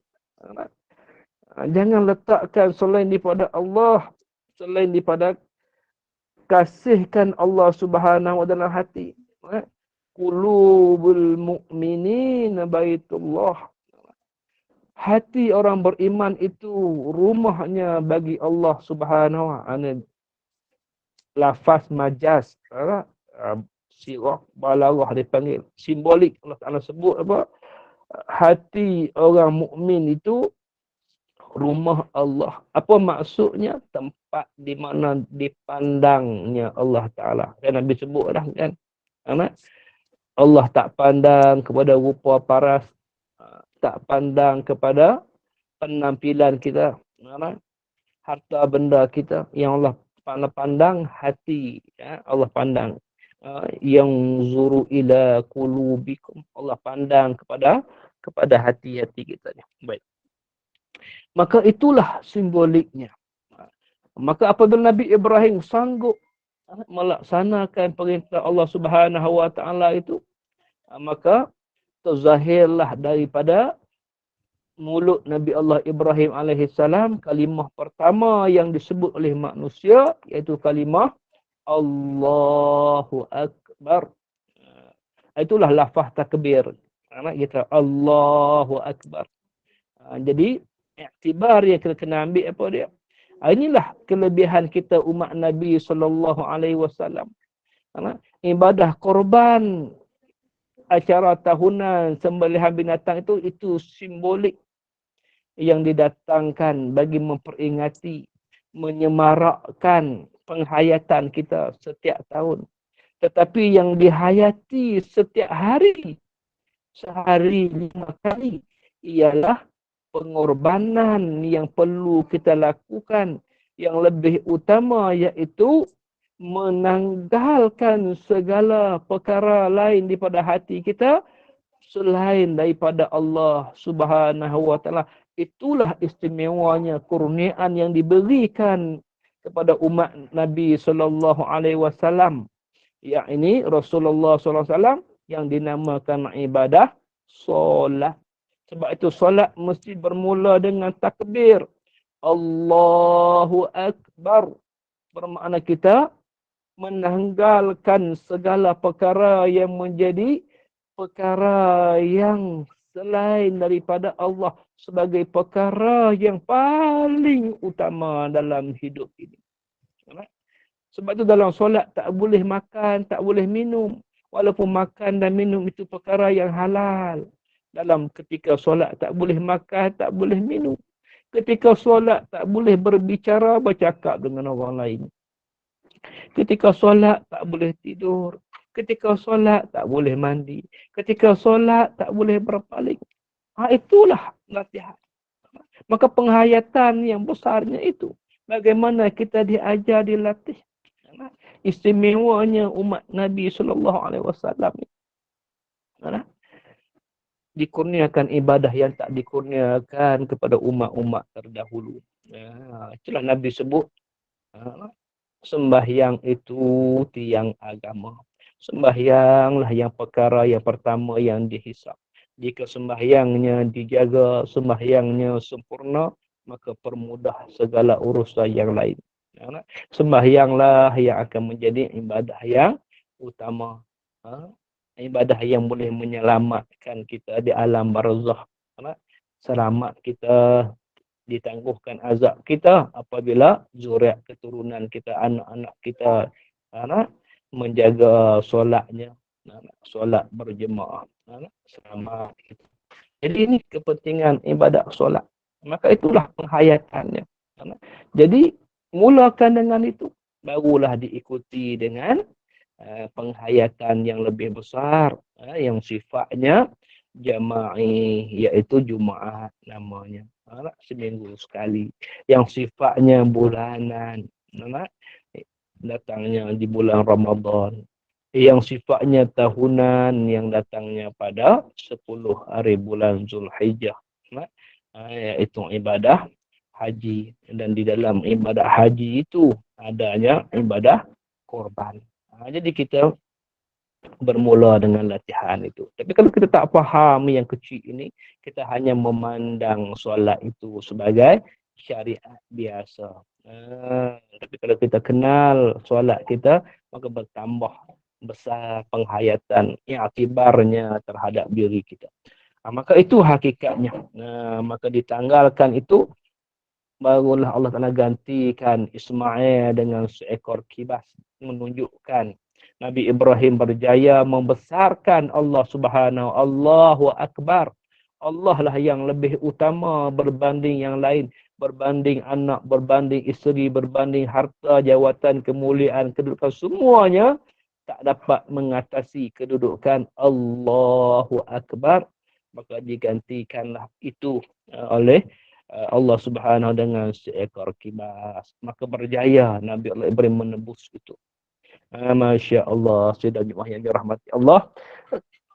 Jangan letakkan selain daripada Allah, selain daripada kasihkan Allah Subhanahu Wa Taala dalam hati. Qulubul mu'minin baitullah. Hati orang beriman itu rumahnya bagi Allah Subhanahu Wa Taala. Lafaz majaz, sirah balarah dipanggil, simbolik. Allah Taala sebut apa? Hati orang mukmin itu rumah Allah. Apa maksudnya? Tempat di mana dipandangnya Allah Ta'ala. Kan Nabi sebut dah kan. Allah tak pandang kepada rupa paras. Tak pandang kepada penampilan kita. Harta benda kita. Yang Allah pandang hati. Allah pandang. Yang zuru ila qulubikum. Allah pandang kepada hati-hati kita. Baik. Maka itulah simboliknya. Maka apabila Nabi Ibrahim sanggup melaksanakan perintah Allah Subhanahu Wa Taala itu, maka terzahirlah daripada mulut Nabi Allah Ibrahim alaihissalam kalimah pertama yang disebut oleh manusia, iaitu kalimah Allahu Akbar. Itulah lafaz takbir. Kita Allahu Akbar. Jadi iktibar yang kita kena ambil apa dia? Inilah kelebihan kita umat Nabi SAW. Ibadah korban, acara tahunan sembelihan binatang itu simbolik yang didatangkan bagi memperingati, menyemarakkan penghayatan kita setiap tahun. Tetapi yang dihayati setiap hari, sehari 5 kali, ialah pengorbanan yang perlu kita lakukan, yang lebih utama iaitu menanggalkan segala perkara lain daripada hati kita selain daripada Allah Subhanahu Wa Taala. Itulah istimewanya kurniaan yang diberikan kepada umat Nabi sallallahu alaihi wasallam, yakni Rasulullah sallallahu alaihi wasallam, yang dinamakan ibadah solat. Sebab itu solat mesti bermula dengan takbir. Allahu Akbar. Bermakna kita menanggalkan segala perkara yang menjadi perkara yang selain daripada Allah sebagai perkara yang paling utama dalam hidup ini. Sebab itu dalam solat tak boleh makan, tak boleh minum. Walaupun makan dan minum itu perkara yang halal. Dalam ketika solat tak boleh makan, tak boleh minum. Ketika solat tak boleh berbicara, bercakap dengan orang lain. Ketika solat tak boleh tidur. Ketika solat tak boleh mandi. Ketika solat tak boleh berpaling. Itulah nasihat. Maka penghayatan yang besarnya itu. bagaimana kita diajar, dilatih. Istimewanya umat Nabi SAW dikurniakan ibadah yang tak dikurniakan kepada umat-umat terdahulu. Itulah Nabi sebut, sembahyang itu tiang agama. Sembahyanglah yang perkara yang pertama yang dihisap. Jika sembahyangnya dijaga, sembahyangnya sempurna, maka permudah segala urusan yang lain. Sembahyanglah yang akan menjadi ibadah yang utama. Ibadah yang boleh menyelamatkan kita di alam barzakh. Selamat kita, ditangguhkan azab kita apabila zuriat keturunan kita, anak-anak kita menjaga solatnya, solat berjemaah, selamat kita. Jadi ini kepentingan ibadat solat. Maka itulah penghayatannya. Jadi mulakan dengan itu, barulah diikuti dengan penghayatan yang lebih besar, yang sifatnya jama'i, iaitu Jumaat namanya, seminggu sekali. Yang sifatnya bulanan, datangnya di bulan Ramadan. Yang sifatnya tahunan, yang datangnya pada 10 hari bulan Zulhijjah, iaitu ibadah haji. Dan di dalam ibadah haji itu adanya ibadah korban. Jadi kita bermula dengan latihan itu. Tapi kalau kita tak faham yang kecil ini, kita hanya memandang solat itu sebagai syariat biasa. Tapi kalau kita kenal solat kita, maka bertambah besar penghayatan, iktibarnya terhadap diri kita. Maka itu hakikatnya. Maka ditanggalkan itu, barulah Allah Ta'ala gantikan Ismail dengan seekor kibas, menunjukkan Nabi Ibrahim berjaya membesarkan Allah Subhanahu. Allahu Akbar. Allah lah yang lebih utama berbanding yang lain. Berbanding anak, berbanding isteri, berbanding harta, jawatan, kemuliaan, kedudukan. Semuanya tak dapat mengatasi kedudukan Allahu Akbar. Maka digantikanlah itu oleh Allah Subhanahu dengan seekor kibas. Maka berjaya Nabi Allah Ibrahim menebus itu. Masya Allah, sudah jemaah yang dirahmati Allah.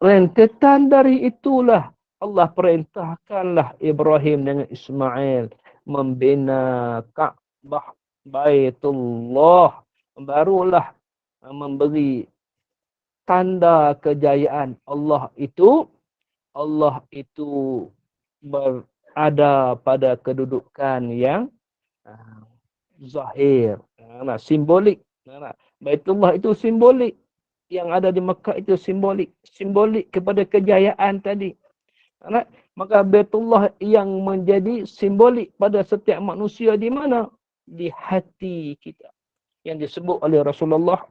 Rentetan dari itulah Allah perintahkanlah Ibrahim dengan Ismail membina Ka'bah, Baitullah. Barulah memberi tanda kejayaan Allah itu berada pada kedudukan yang zahir, simbolik. Baitullah itu simbolik. Yang ada di Mekah itu simbolik. Simbolik kepada kejayaan tadi. Maka Baitullah yang menjadi simbolik pada setiap manusia di mana? Di hati kita. Yang disebut oleh Rasulullah,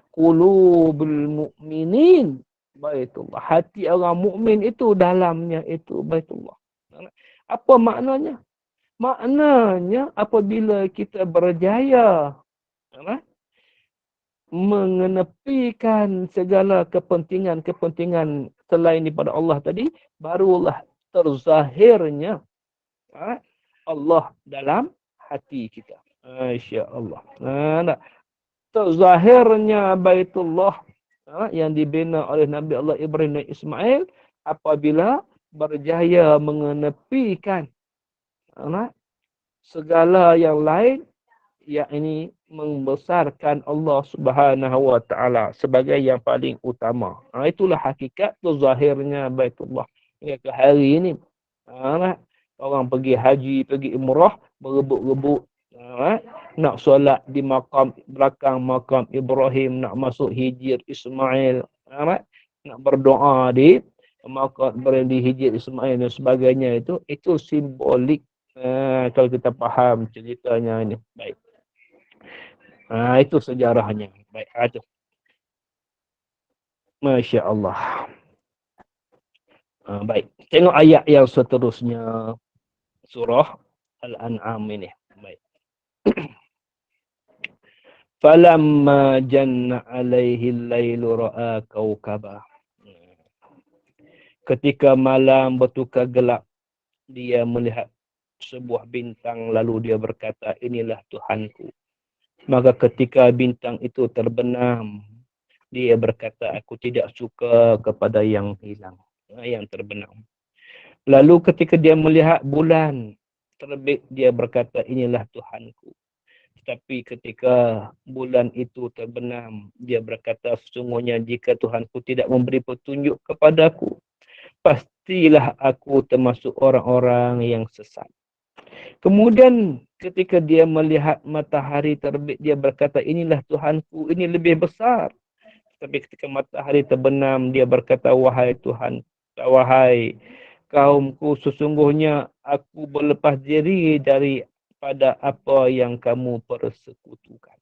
qulubul mu'minin Baitullah. Hati orang mukmin itu dalamnya itu Baitullah. Apa maknanya? Maknanya apabila kita berjaya mengenepikan segala kepentingan selain daripada Allah tadi, barulah terzahirnya Allah dalam hati kita. Masya Allah. Terzahirnya Baitullah yang dibina oleh Nabi Allah Ibrahim dan Ismail apabila berjaya mengenepikan segala yang lain, yakni membesarkan Allah Subhanahu wa taala sebagai yang paling utama. Itulah hakikat zahirnya Baitullah. Hingga ke hari ini orang pergi haji, pergi umrah, berebut-rebut nak solat di makam belakang makam Ibrahim, nak masuk hijir Ismail, nak berdoa di makam di hijir Ismail dan sebagainya, itu simbolik. Kalau kita faham ceritanya ini. Baik. Itu sejarahnya. Baik. Itu. Masya Allah. Baik. Tengok ayat yang seterusnya. Surah Al-An'am ini. Baik. Falamma janna alaihi al-lailu ra'a kawkaba. Ketika malam bertukar gelap, dia melihat sebuah bintang lalu dia berkata, inilah Tuhanku. Maka ketika bintang itu terbenam, dia berkata, aku tidak suka kepada yang hilang, yang terbenam. Lalu ketika dia melihat bulan terbit, dia berkata, inilah Tuhanku. Tapi ketika bulan itu terbenam, dia berkata, sesungguhnya jika Tuhanku tidak memberi petunjuk kepadaku, pastilah aku termasuk orang-orang yang sesat. Kemudian ketika dia melihat matahari terbit, dia berkata, inilah Tuhanku, ini lebih besar. Tapi ketika matahari terbenam, dia berkata, wahai Tuhan, wahai kaumku, sesungguhnya aku berlepas diri daripada apa yang kamu persekutukan.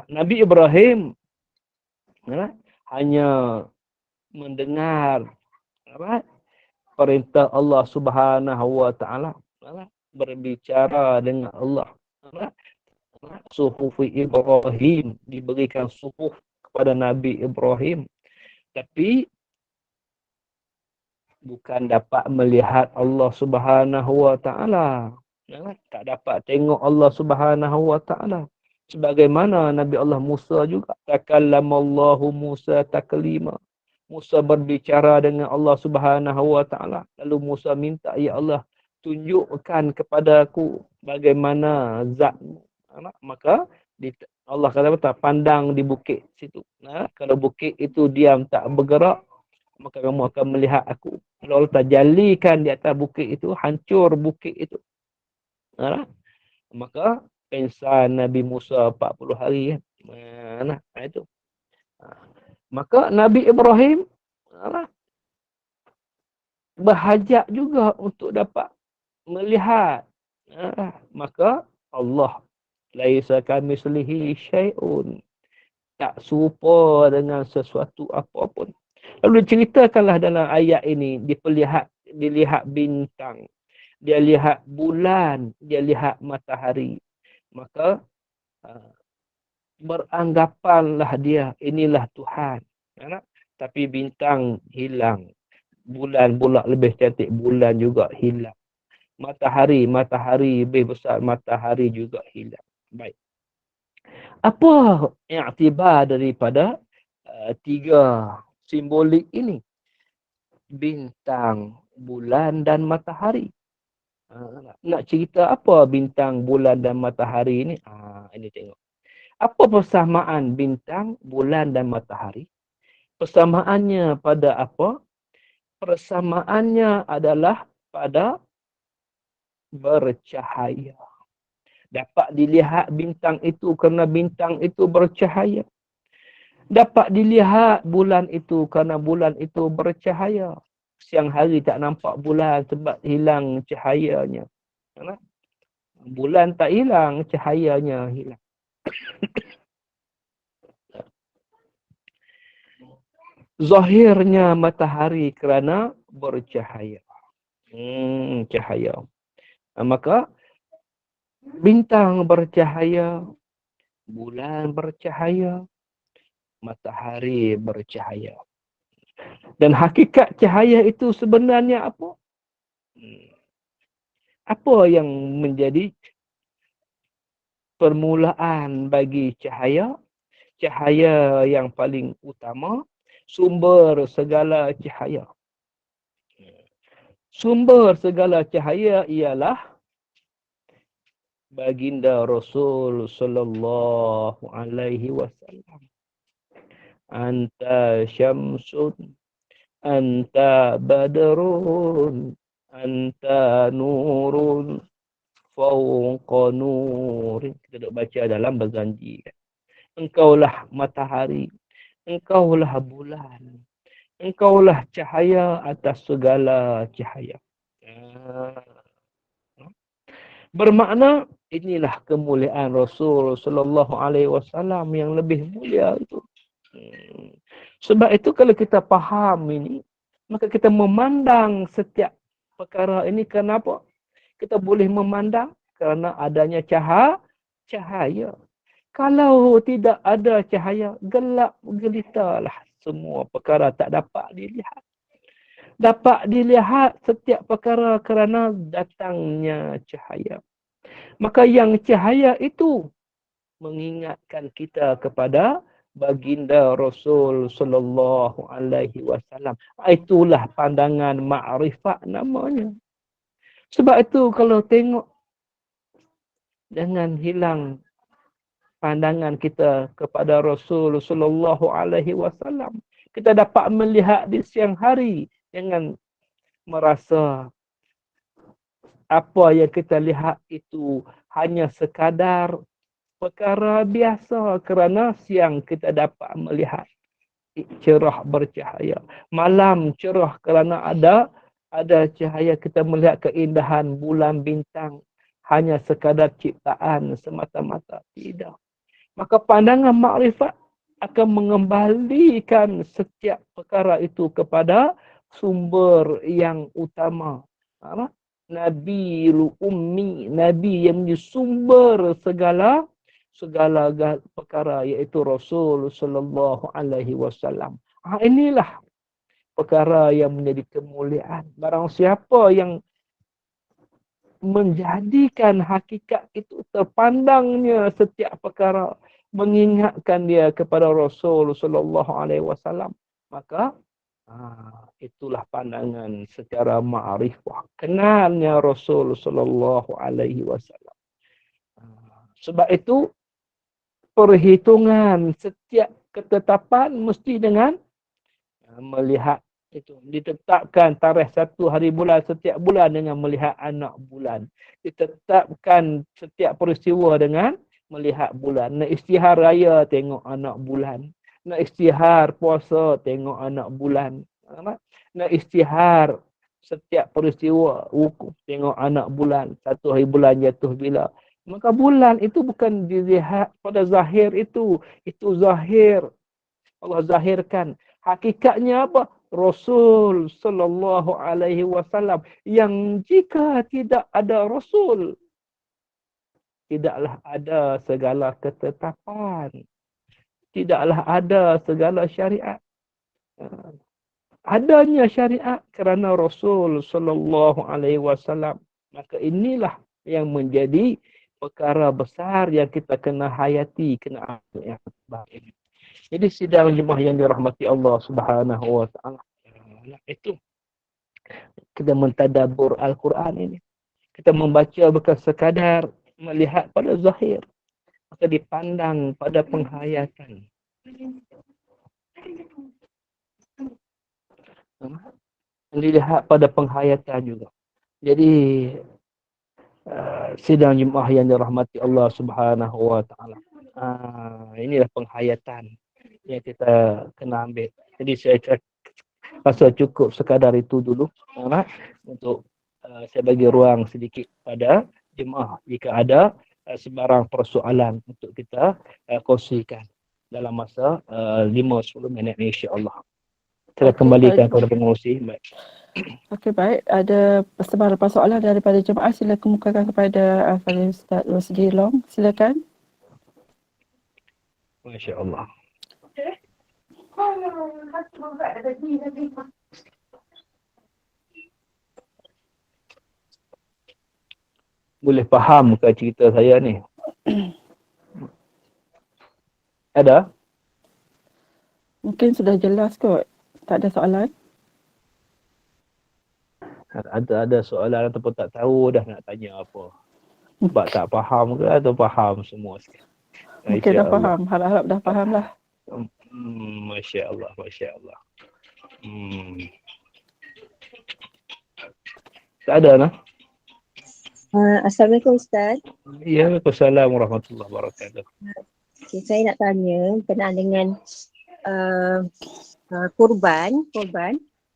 Nabi Ibrahim hanya mendengar perintah Allah Subhanahu wa taala, berbicara dengan Allah. Suhuf Ibrahim, diberikan suhuf kepada Nabi Ibrahim, tapi bukan dapat melihat Allah Subhanahu wa taala. Tak dapat tengok Allah Subhanahu wa taala. Sebagaimana Nabi Allah Musa juga, takallamallahu Musa taklima. Musa berbicara dengan Allah Subhanahu wa taala. Lalu Musa minta, ya Allah, tunjukkan kepadaku bagaimana zatmu. Maka Allah kata, pandang di bukit situ. Kalau bukit itu diam tak bergerak, maka kamu akan melihat aku. Kalau Allah tajallikan di atas bukit itu, hancur bukit itu. Maka insan Nabi Musa 40 hari. Itu. Maka Nabi Ibrahim berhajat juga untuk dapat melihat. Maka Allah, laisa kamitslihi syai'un, tak serupa dengan sesuatu apapun. Lalu diceritakanlah dalam ayat ini, dilihat bintang, dia lihat bulan, dia lihat matahari. Maka beranggapanlah dia, inilah Tuhan. Tapi bintang hilang. Bulan pula lebih cantik, bulan juga hilang. Matahari lebih besar, matahari juga hilang. Baik. Apa i'tibar daripada tiga simbolik ini? Bintang, bulan dan matahari. Nak cerita apa bintang, bulan dan matahari ini? Ini tengok. Apa persamaan bintang, bulan dan matahari? Persamaannya pada apa? Persamaannya adalah pada bercahaya. Dapat dilihat bintang itu kerana bintang itu bercahaya. Dapat dilihat bulan itu kerana bulan itu bercahaya. Siang hari tak nampak bulan sebab hilang cahayanya. Bulan tak hilang, cahayanya hilang. Zahirnya matahari kerana bercahaya. Cahaya. Maka bintang bercahaya, bulan bercahaya, matahari bercahaya. Dan hakikat cahaya itu sebenarnya apa? Apa yang menjadi permulaan bagi cahaya? Cahaya yang paling utama, sumber segala cahaya. Sumber segala cahaya ialah baginda Rasul sallallahu alaihi wasallam. Anta syamsun, anta badrun, anta nurun, fawqa nurin. Kita duk baca dalam berjanji. Engkaulah matahari, engkaulah bulan, engkaulah cahaya atas segala cahaya. Bermakna inilah kemuliaan Rasul sallallahu alaihi wasallam yang lebih mulia itu. Sebab itu kalau kita faham ini, maka kita memandang setiap perkara ini kenapa? Kita boleh memandang kerana adanya cahaya. Kalau tidak ada cahaya, gelap gelitalah semua perkara tak dapat dilihat. dapat dilihat setiap perkara kerana datangnya cahaya. Maka yang cahaya itu mengingatkan kita kepada baginda Rasul sallallahu alaihi wasallam. Itulah pandangan makrifat namanya. Sebab itu kalau tengok jangan hilang pandangan kita kepada Rasul sallallahu alaihi wasallam. Kita dapat melihat di siang hari, jangan merasa apa yang kita lihat itu hanya sekadar perkara biasa, kerana siang kita dapat melihat cerah bercahaya. Malam cerah kerana ada cahaya, kita melihat keindahan bulan bintang. Hanya sekadar ciptaan semata-mata. Tidak. Maka pandangan makrifat akan mengembalikan setiap perkara itu kepada sumber yang utama. Apa? Nabi ummi, Nabi yang menjadi sumber segala perkara, iaitu Rasul sallallahu alaihi wasallam. Inilah perkara yang menjadi kemuliaan. Barang siapa yang menjadikan hakikat itu terpandangnya setiap perkara, mengingatkan dia kepada Rasul sallallahu alaihi wasallam, maka itulah pandangan secara ma'rifah, kenalnya Rasul sallallahu alaihi wasallam. Sebab itu perhitungan setiap ketetapan mesti dengan melihat itu. Ditetapkan tarikh 1 hari bulan setiap bulan dengan melihat anak bulan. Ditetapkan setiap peristiwa dengan melihat bulan. Nak isytihar raya tengok anak bulan. Nak isytihar puasa tengok anak bulan. Nak isytihar setiap peristiwa wukuf tengok anak bulan. 1 hari bulan jatuh bila. Maka bulan itu bukan dilihat pada zahir itu. Itu zahir. Allah zahirkan. Hakikatnya apa? Rasul sallallahu alaihi wasallam. Yang jika tidak ada Rasul, tidaklah ada segala ketetapan. Tidaklah ada segala syariat. Adanya syariat kerana Rasul sallallahu alaihi wasallam. Maka inilah yang menjadi perkara besar yang kita kena hayati, kena ambil yang baik. Jadi sidang jemaah yang dirahmati Allah Subhanahu wa taala. Itu kita mentadabbur Al-Quran ini. Kita membaca bukan sekadar melihat pada zahir, maka dipandang pada penghayatan. Dilihat pada penghayatan juga. Jadi sidang jemaah yang dirahmati Allah Subhanahu wa taala. Inilah penghayatan yang kita kena ambil. Jadi saya rasa cukup sekadar itu dulu untuk saya bagi ruang sedikit pada jemaah jika ada sebarang persoalan untuk kita kongsikan dalam masa 5-10 minit ni, insya-Allah. Saya kembalikan kepada pengerusi. Baik. Okey, baik. Ada sebarang persoalan daripada jemaah, sila kemukakan kepada Al-Fadhil Ustaz Rosdi Long. Silakan. Masya-Allah. Boleh faham ke cerita saya ni? Ada? Mungkin sudah jelas kot. Tak ada soalan? Ada soalan ataupun tak tahu dah nak tanya apa. Sebab tak faham ke atau faham semua sekali? Mungkin dah faham. Harap-harap dah faham lah. Masya-Allah, masya-Allah. Tak ada nah? Assalamualaikum Ustaz. Ya, Waalaikumsalam warahmatullahi wabarakatuh. Okay, saya nak tanya berkenaan dengan kurban.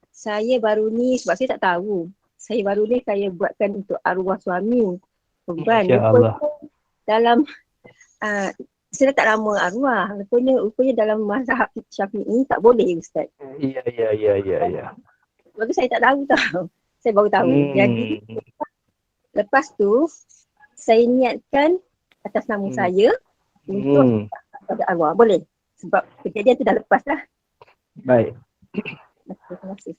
Saya baru ni, sebab saya tak tahu. Saya baru ni saya buatkan untuk arwah suami kurban. Masya-Allah. Dalam saya tak lama arwah. Rupanya dalam mazhab Syafi'i tak boleh Ustaz. Ya. Sebab tu saya tak tahu tau. Saya baru tahu. Jadi lepas tu saya niatkan atas nama saya untuk pada arwah. Boleh? Sebab kejadian tu dah lepas lah. Baik. Terima kasih.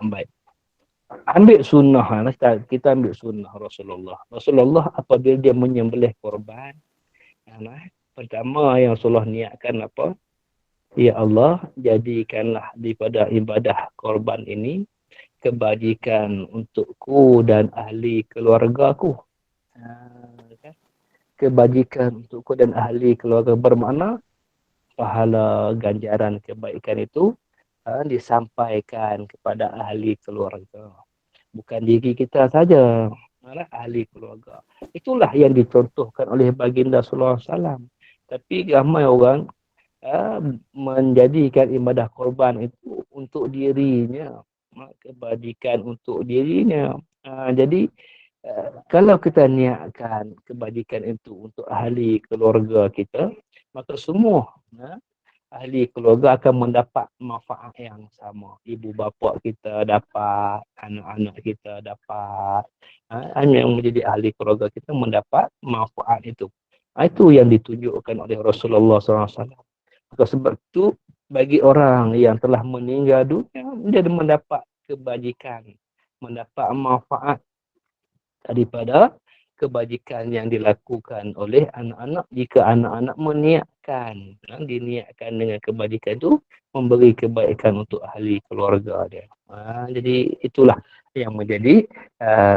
Baik. Ambil sunnah, kita ambil sunnah Rasulullah. Rasulullah apabila dia menyembelih korban, pertama yang Rasulullah niatkan apa? Ya Allah, jadikanlah daripada ibadah korban ini kebajikan untukku dan ahli keluargaku. Kan? Kebajikan untukku dan ahli keluarga bermakna pahala ganjaran kebaikan itu disampaikan kepada ahli keluarga. Bukan diri kita saja, malah ahli keluarga. Itulah yang dicontohkan oleh baginda sallallahu alaihi wasallam. Tapi ramai orang menjadikan ibadah korban itu untuk dirinya, kebajikan untuk dirinya. Jadi kalau kita niatkan kebajikan itu untuk ahli keluarga kita, maka semua ahli keluarga akan mendapat manfaat yang sama. Ibu bapa kita dapat, anak-anak kita dapat. Yang menjadi ahli keluarga kita mendapat manfaat itu. Itu yang ditunjukkan oleh Rasulullah SAW. Maka sebab itu, bagi orang yang telah meninggal dunia, dia mendapat kebajikan, mendapat manfaat daripada kebajikan yang dilakukan oleh anak-anak jika anak-anak meniatkan, diniatkan dengan kebajikan itu memberi kebaikan untuk ahli keluarga dia. Jadi itulah yang menjadi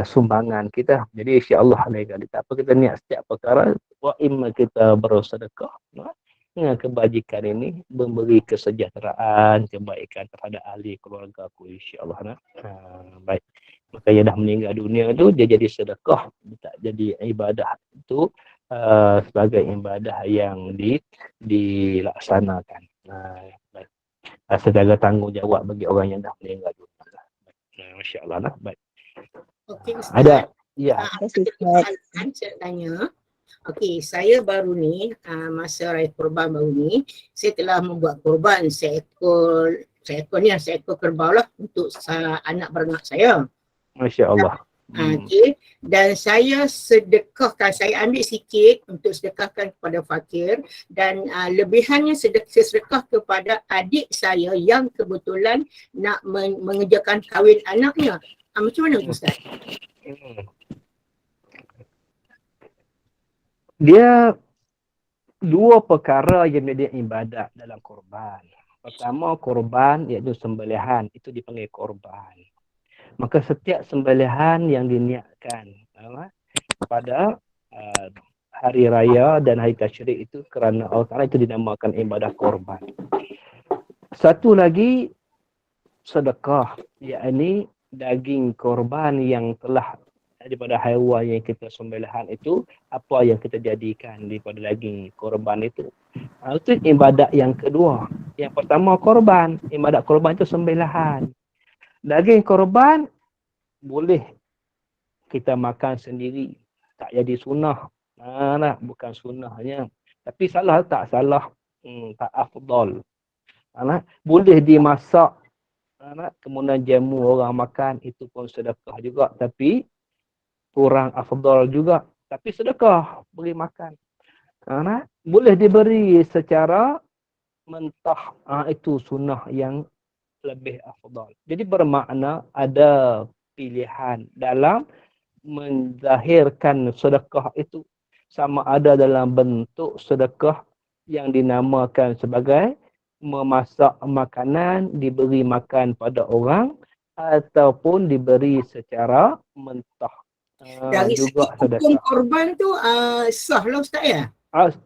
sumbangan kita. Jadi insya-Allah tak apa kita niat setiap perkara, wa imma kita bersedekah dengan kebajikan ini memberi kesejahteraan, kebaikan terhadap ahli keluarga aku insya-Allah. Baik. Maka dia dah meninggal dunia tu dia jadi sedekah, tak jadi ibadah itu sebagai ibadah yang dilaksanakan. Baik. Secara tanggungjawab bagi orang yang dah meninggal dunia. Masya-Allah lah. Baik. Okey Ustaz. Ada ya. Saya tanya. Okey, saya baru ni masa raya korban baru ni, saya telah membuat korban seekor kerbau lah untuk anak beranak saya. Masya-Allah. Okey, dan saya sedekahkan, saya ambil sikit untuk sedekahkan kepada fakir dan lebihannya saya sedekah kepada adik saya yang kebetulan nak mengerjakan kahwin anaknya. Macam mana Ustaz? Dia dua perkara yang menjadi ibadat dalam korban. Pertama korban iaitu sembelihan, itu dipanggil korban. Maka setiap sembelihan yang diniatkan pada hari raya dan hari tasyrik itu kerana Allah Ta'ala itu dinamakan ibadah korban. Satu lagi sedekah, yakni daging korban yang telah daripada haiwan yang kita sembelihan itu, apa yang kita jadikan daripada daging korban itu. Itu ibadat yang kedua. Yang pertama korban, ibadat korban itu sembelihan. Daging korban boleh kita makan sendiri, tak jadi sunnah. Bukan sunnahnya. Tapi salah tak salah, tak afdal. Boleh dimasak, kemudian jamu orang makan, itu pun sedekah juga. Tapi kurang afdal juga. Tapi sedekah, beri makan. Boleh diberi secara mentah, itu sunnah yang lebih afdal. Jadi bermakna ada pilihan dalam menzahirkan sedekah itu, sama ada dalam bentuk sedekah yang dinamakan sebagai memasak makanan, diberi makan pada orang, ataupun diberi secara mentah. Dari Juga segi hukum korban tu sah lah Ustaz ya?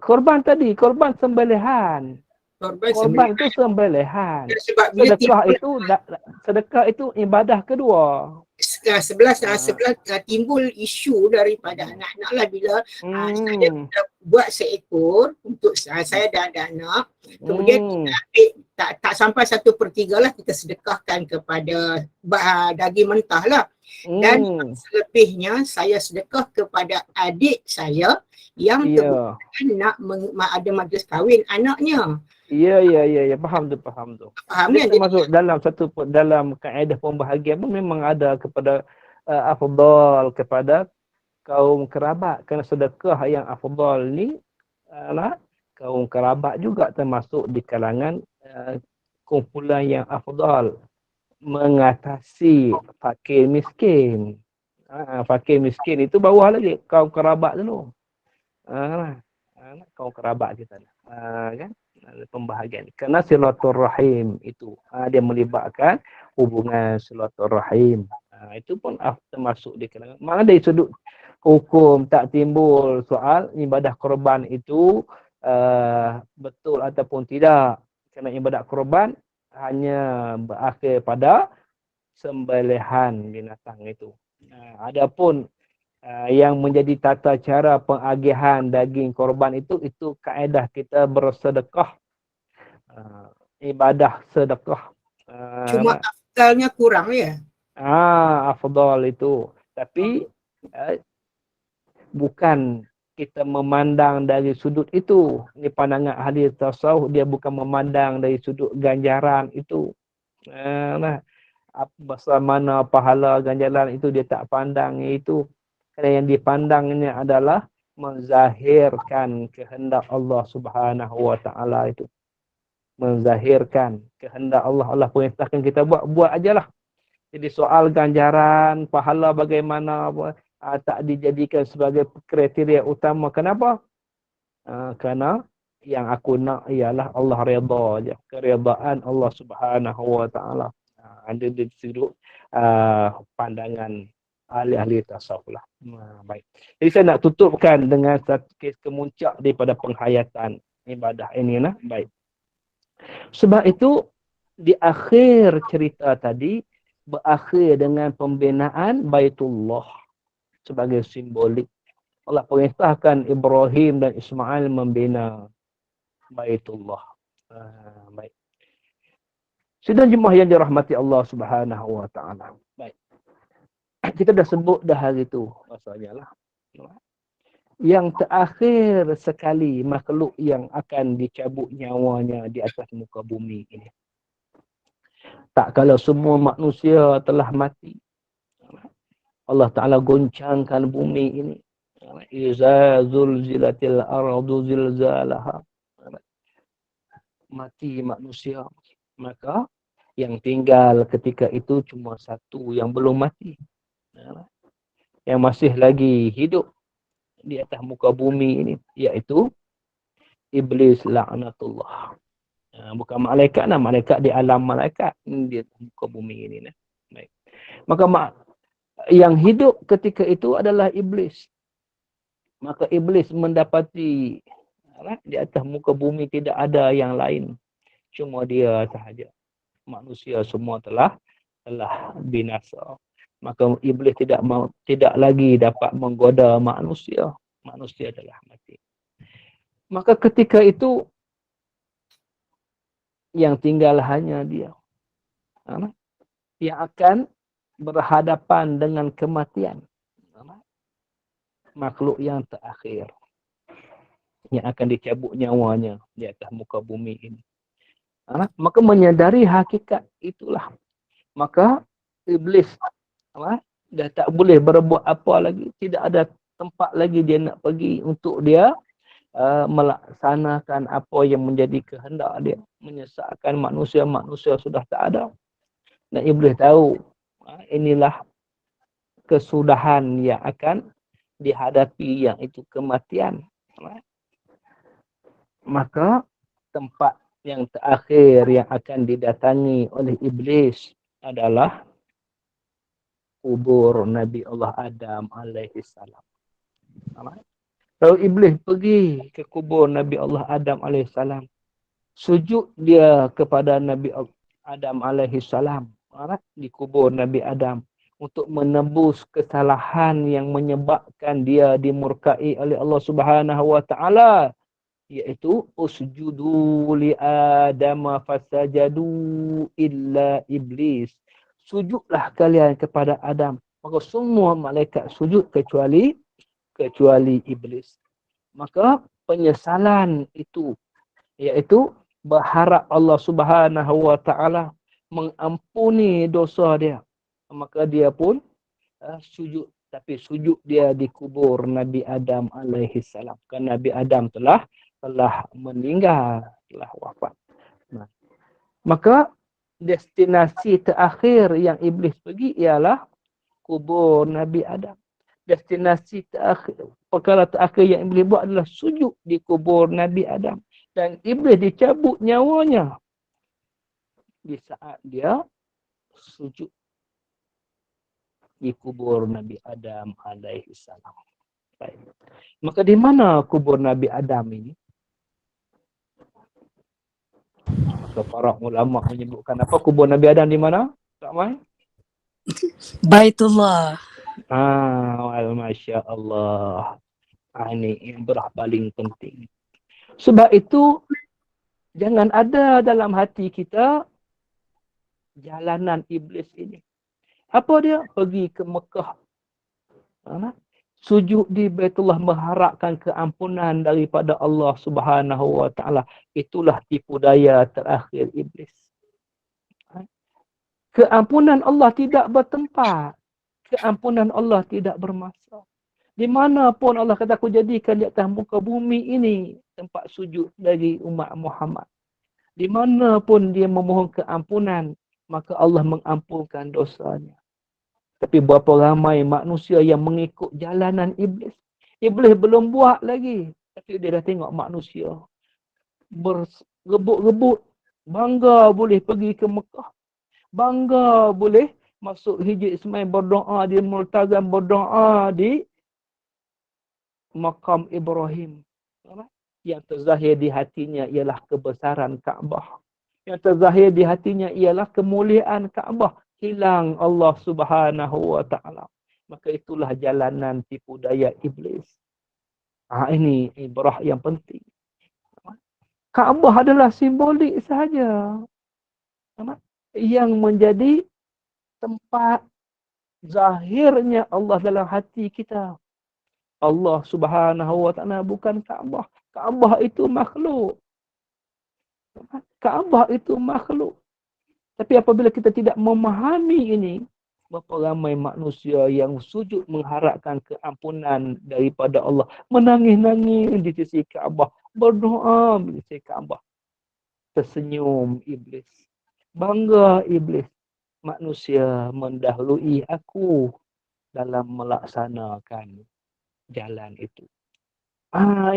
Korban tadi, korban sembelihan. Korban itu sembelihan. Sedekah itu ibadah kedua. Sebelah timbul isu daripada anak-anak lah bila saya buat seekor untuk saya dah ada anak, kemudian tak sampai 1/3 lah kita sedekahkan kepada daging mentah lah, dan selebihnya saya sedekah kepada adik saya yang nak ada majlis kahwin anaknya. Ya, faham tu. Faham kan? Termasuk dalam kaedah pembahagian pun memang ada kepada afdal kepada kaum kerabat. Kerana sedekah yang afdal ni kaum kerabat juga termasuk di kalangan kumpulan yang afdal. mengatasi fakir miskin. Fakir miskin itu bawah lagi, kaum kerabat dulu. Kaum kerabat kita. Kan? Pembahagian. Kerana silaturrahim itu dia melibatkan hubungan silaturrahim. Itu pun termasuk di kalangan. Mana dari sudut hukum tak timbul soal ibadah korban itu betul ataupun tidak. Kerana ibadah korban hanya berakhir pada sembelihan binatang itu. Adapun yang menjadi tata cara pengagihan daging korban itu kaedah kita bersedekah, ibadah sedekah. Cuma afdalnya kurang ya. Afdal itu. Tapi bukan kita memandang dari sudut itu. Ini pandangan ahli tasawuf, dia bukan memandang dari sudut ganjaran itu. Bagaimana pahala ganjaran itu dia tak pandang itu. Kerana yang dipandangnya adalah menzahirkan kehendak Allah Subhanahu wa taala itu. Menzahirkan kehendak Allah. Allah perintahkan kita buat ajalah. Jadi soal ganjaran, pahala bagaimana tak dijadikan sebagai kriteria utama. Kenapa? Kerana yang aku nak ialah Allah redha aja. Keredaan Allah Subhanahu wa taala. Ada di sudut pandangan ahli-ahli tasawuf lah. Baik. Jadi saya nak tutupkan dengan satu kes kemuncak daripada penghayatan ibadah ini. Baik. Sebab itu di akhir cerita tadi berakhir dengan pembinaan Baitullah sebagai simbolik. Allah perintahkan Ibrahim dan Ismail membina Baitullah. Baik. Sidang jemaah yang dirahmati Allah Subhanahu wa taala. Baik. Kita dah sebut dah hari tu maksudnya lah. Yang terakhir sekali makhluk yang akan dicabut nyawanya di atas muka bumi ini. Tak kalau semua manusia telah mati. Allah Ta'ala goncangkan bumi ini. Iza zulzilatil ardu zilzalaha. Mati manusia. Maka yang tinggal ketika itu cuma satu yang belum mati. Yang masih lagi hidup di atas muka bumi ini. Iaitu Iblis la'natullah. Bukan malaikat lah. Malaikat di alam malaikat. Di atas muka bumi ini. Baik. Maka yang hidup ketika itu adalah Iblis. Maka Iblis mendapati di atas muka bumi tidak ada yang lain. Cuma dia sahaja. Manusia semua telah binasa. Maka Iblis tidak lagi dapat menggoda manusia. Manusia telah mati. Maka ketika itu yang tinggal hanya dia. Yang akan berhadapan dengan kematian. Makhluk yang terakhir. Yang akan dicabut nyawanya di atas muka bumi ini. Maka menyadari hakikat itulah. Maka Iblis dah tak boleh berbuat apa lagi. Tidak ada tempat lagi dia nak pergi untuk dia melaksanakan apa yang menjadi kehendak dia. Menyesatkan manusia. Manusia sudah tak ada. Dan Iblis tahu inilah kesudahan yang akan dihadapi, yang itu kematian. Maka tempat yang terakhir yang akan didatangi oleh Iblis adalah kubur Nabi Allah Adam alaihi salam. Lalu Iblis pergi ke kubur Nabi Allah Adam alaihi salam. Sujud dia kepada Nabi Adam alaihi salam di kubur Nabi Adam untuk menebus kesalahan yang menyebabkan dia dimurkai oleh Allah Subhanahu wa taala, iaitu usjudu li Adam fasajadu illa Iblis. Sujudlah kalian kepada Adam. Maka semua malaikat sujud kecuali Iblis. Maka penyesalan itu iaitu berharap Allah Subhanahu wa taala mengampuni dosa dia. Maka dia pun sujud, tapi sujud dia di kubur Nabi Adam alaihi salam. Kerana Nabi Adam telah meninggal, telah wafat. Maka destinasi terakhir yang iblis pergi ialah kubur Nabi Adam. Destinasi terakhir, perkara terakhir yang iblis buat adalah sujud di kubur Nabi Adam. Dan iblis dicabut nyawanya di saat dia sujud di kubur Nabi Adam alaihi salam. Baik. Maka di mana kubur Nabi Adam ini? Maka para ulama menyebutkan apa kubur Nabi Adam di mana? Tak Mai? Baitullah. Masya Allah. Ini yang paling penting. Sebab itu jangan ada dalam hati kita jalanan iblis ini. Apa dia? Pergi ke Mekah. Sujud di Baitullah mengharapkan keampunan daripada Allah Subhanahu wa taala. Itulah tipu daya terakhir iblis. Keampunan Allah tidak bertempat. Keampunan Allah tidak bermasa. Di mana pun Allah kata aku jadikan di atas muka bumi ini tempat sujud dari umat Muhammad. Di mana pun dia memohon keampunan, maka Allah mengampunkan dosanya. Tapi berapa ramai manusia yang mengikut jalanan iblis. Iblis belum buat lagi. Tapi dia dah tengok manusia berebut-rebut. Bangga boleh pergi ke Mekah. Bangga boleh masuk hijab Ismail berdoa di Multazam, berdoa di Maqam Ibrahim. Yang terzahir di hatinya ialah kebesaran Kaabah. Yang terzahir di hatinya ialah kemuliaan Kaabah. Hilang Allah Subhanahu wa taala. Maka itulah jalanan tipu daya iblis. Ini ibrah yang penting. Kaabah adalah simbolik sahaja. Yang menjadi tempat zahirnya Allah dalam hati kita. Allah Subhanahu wa taala bukan Kaabah. Kaabah itu makhluk. Kaabah itu makhluk. Tapi apabila kita tidak memahami ini, berapa ramai manusia yang sujud mengharapkan keampunan daripada Allah. Menangis-nangis di sisi Kaabah. Berdoa di sisi Kaabah. Tersenyum iblis. Bangga iblis. Manusia mendahului aku dalam melaksanakan jalan itu.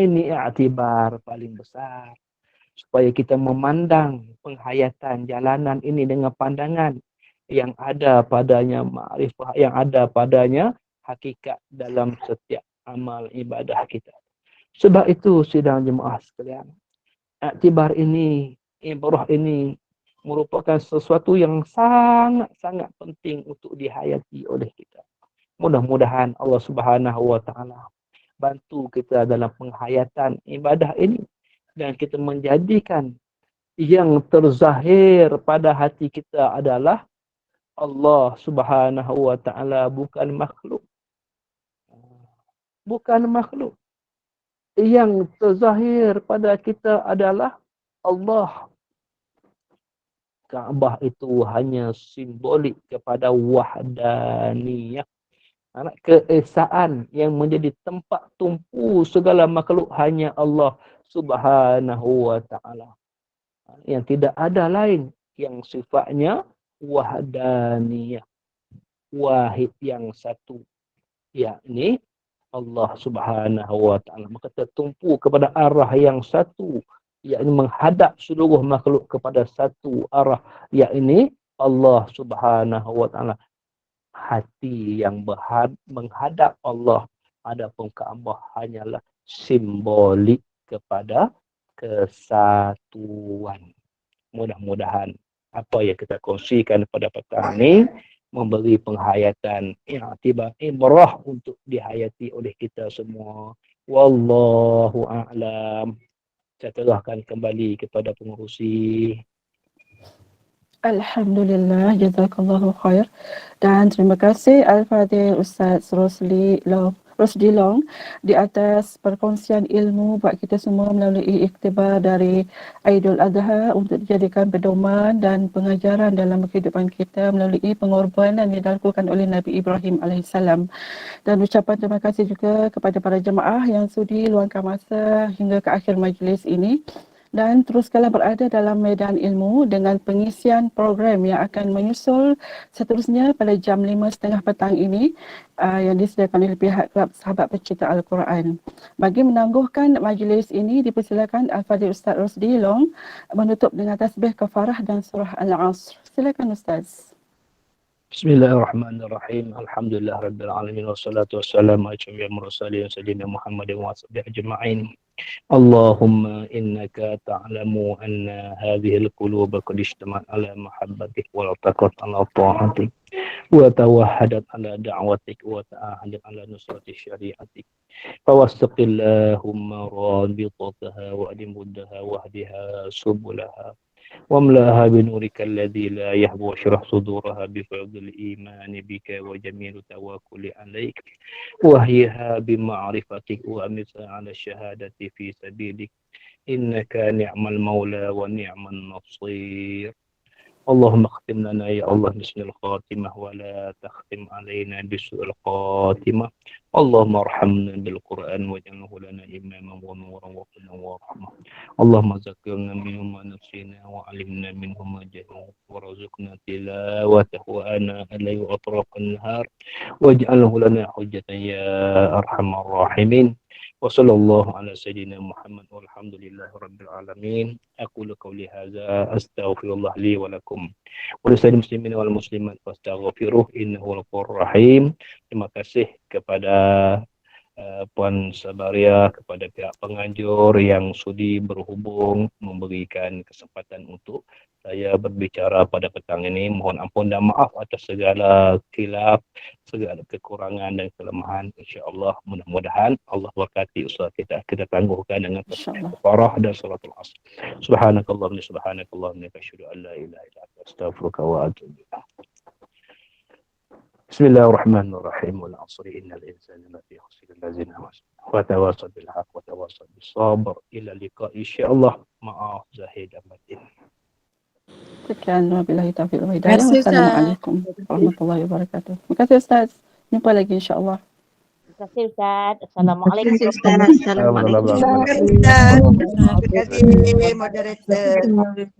Ini i'tibar paling besar. Supaya kita memandang penghayatan jalanan ini dengan pandangan yang ada padanya ma'rifah, yang ada padanya hakikat dalam setiap amal ibadah kita. Sebab itu sidang jemaah sekalian, i'tibar ini, ibrah ini merupakan sesuatu yang sangat-sangat penting untuk dihayati oleh kita. Mudah-mudahan Allah Subhanahu wa taala bantu kita dalam penghayatan ibadah ini. Dan kita menjadikan yang terzahir pada hati kita adalah Allah Subhanahu wa taala, bukan makhluk. Bukan makhluk. Yang terzahir pada kita adalah Allah. Kaabah itu hanya simbolik kepada wahdaniyah. Keesaan yang menjadi tempat tumpu segala makhluk hanya Allah Subhanahu wa taala. Yang tidak ada lain yang sifatnya wahdaniyah. Wahid yang satu. Yakni Allah Subhanahu wa taala. Maka tertumpu kepada arah yang satu. Yakni menghadap seluruh makhluk kepada satu arah. Yakni Allah Subhanahu wa taala. Hati yang menghadap Allah. Adapun Kaabah hanyalah simbolik kepada kesatuan. Mudah-mudahan apa yang kita kongsikan pada petang ini memberi penghayatan i'tibar ibrah untuk dihayati oleh kita semua. Wallahu a'lam. Saya serahkan kembali kepada pengerusi. Alhamdulillah, jazakallahu khair. Dan terima kasih Al-Fadhil Ustaz Rosli Long di atas perkongsian ilmu buat kita semua melalui iktibar dari Aidil Adha untuk dijadikan pedoman dan pengajaran dalam kehidupan kita melalui pengorbanan yang dilakukan oleh Nabi Ibrahim AS. Dan ucapan terima kasih juga kepada para jemaah yang sudi luangkan masa hingga ke akhir majlis ini. dan teruskanlah berada dalam medan ilmu dengan pengisian program yang akan menyusul seterusnya pada jam 5.30 petang ini yang disediakan oleh pihak Kelab Sahabat Pecinta Al-Quran. Bagi menangguhkan majlis ini, dipersilakan Al-Fadhil Ustaz Rosdi Long menutup dengan tasbih kafarah dan surah Al-Asr. Silakan Ustaz. Bismillahirrahmanirrahim. Alhamdulillah rabbil alamin wassalatu wassalamu ala asyrafil mursalin sayyidina Muhammadin wa sahbihi ajma'in. Allahumma innaka ta'lamu anna hadhihi al-quluba qad ijtama'at ala mahabbatik wa taqat ala ta'atik wa tawahhadat ala da'watik wa ta'ahadat ala nusrati syari'atik. Fawastaqillahumma rabitataha wa adimuddaha wahdiha subulaha واملأها بنورك الذي لا يهبو واشرح صدورها بفضل الإيمان بك وجميل التوكل عليك وهيها بمعرفتك وأمسها على الشهادة في سبيلك إنك نعم المولى ونعم النصير. اللهم اختم لنا يا الله بحسن الخاتمة ولا تختم علينا بسوء الخاتمة. اللهم ارحمنا بالقرآن واجعله لنا إماما ونورا وهدى ورحمة. اللهم ذكرنا منه ما نسينا وعلمنا منه ما جهلنا وارزقنا تلاوته وآناء الليل وأطراف النهار واجعله لنا حجة يا أرحم الراحمين. وصلى الله على سيدنا محمد والحمد لله رب العالمين. أقول قولي هذا أستغفر الله لي ولكم ولسائر المسلمين والmuslimat fastaghfiruh innahu ghafurur rahim. Terima kasih kepada Puan Sabaria, kepada pihak penganjur yang sudi berhubung memberikan kesempatan untuk saya berbicara pada petang ini. Mohon ampun dan maaf atas segala khilaf, segala kekurangan dan kelemahan. InsyaAllah mudah-mudahan Allah berkati usaha kita. Kita tangguhkan dengan kafarah dan salatul asr. Subhanakallahumma subhanakallahumma asyhadu an la ilaha illa anta astaghfiruka wa atubu ilaik. Bismillahirrahmanirrahim. Wal 'asri innal insana lafi khusr allazina wa tawasaw bil haqq wa tawasaw bis sabr. Ila liqa'i insyaallah. Maaf zahid amatin. Sekian, wabillahi taufiq wal hidayah. Wassalamualaikum warahmatullahi wabarakatuh. Terima kasih Ustaz. Jumpa lagi insya-Allah. Terima kasih Ustaz. Assalamualaikum. Terima kasih Ustaz. Assalamualaikum. Terima kasih Ustaz. Terima kasih moderator.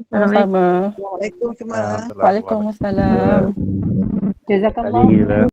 Sama-sama. Waalaikumsalam. Waalaikumsalam. Jazakallah.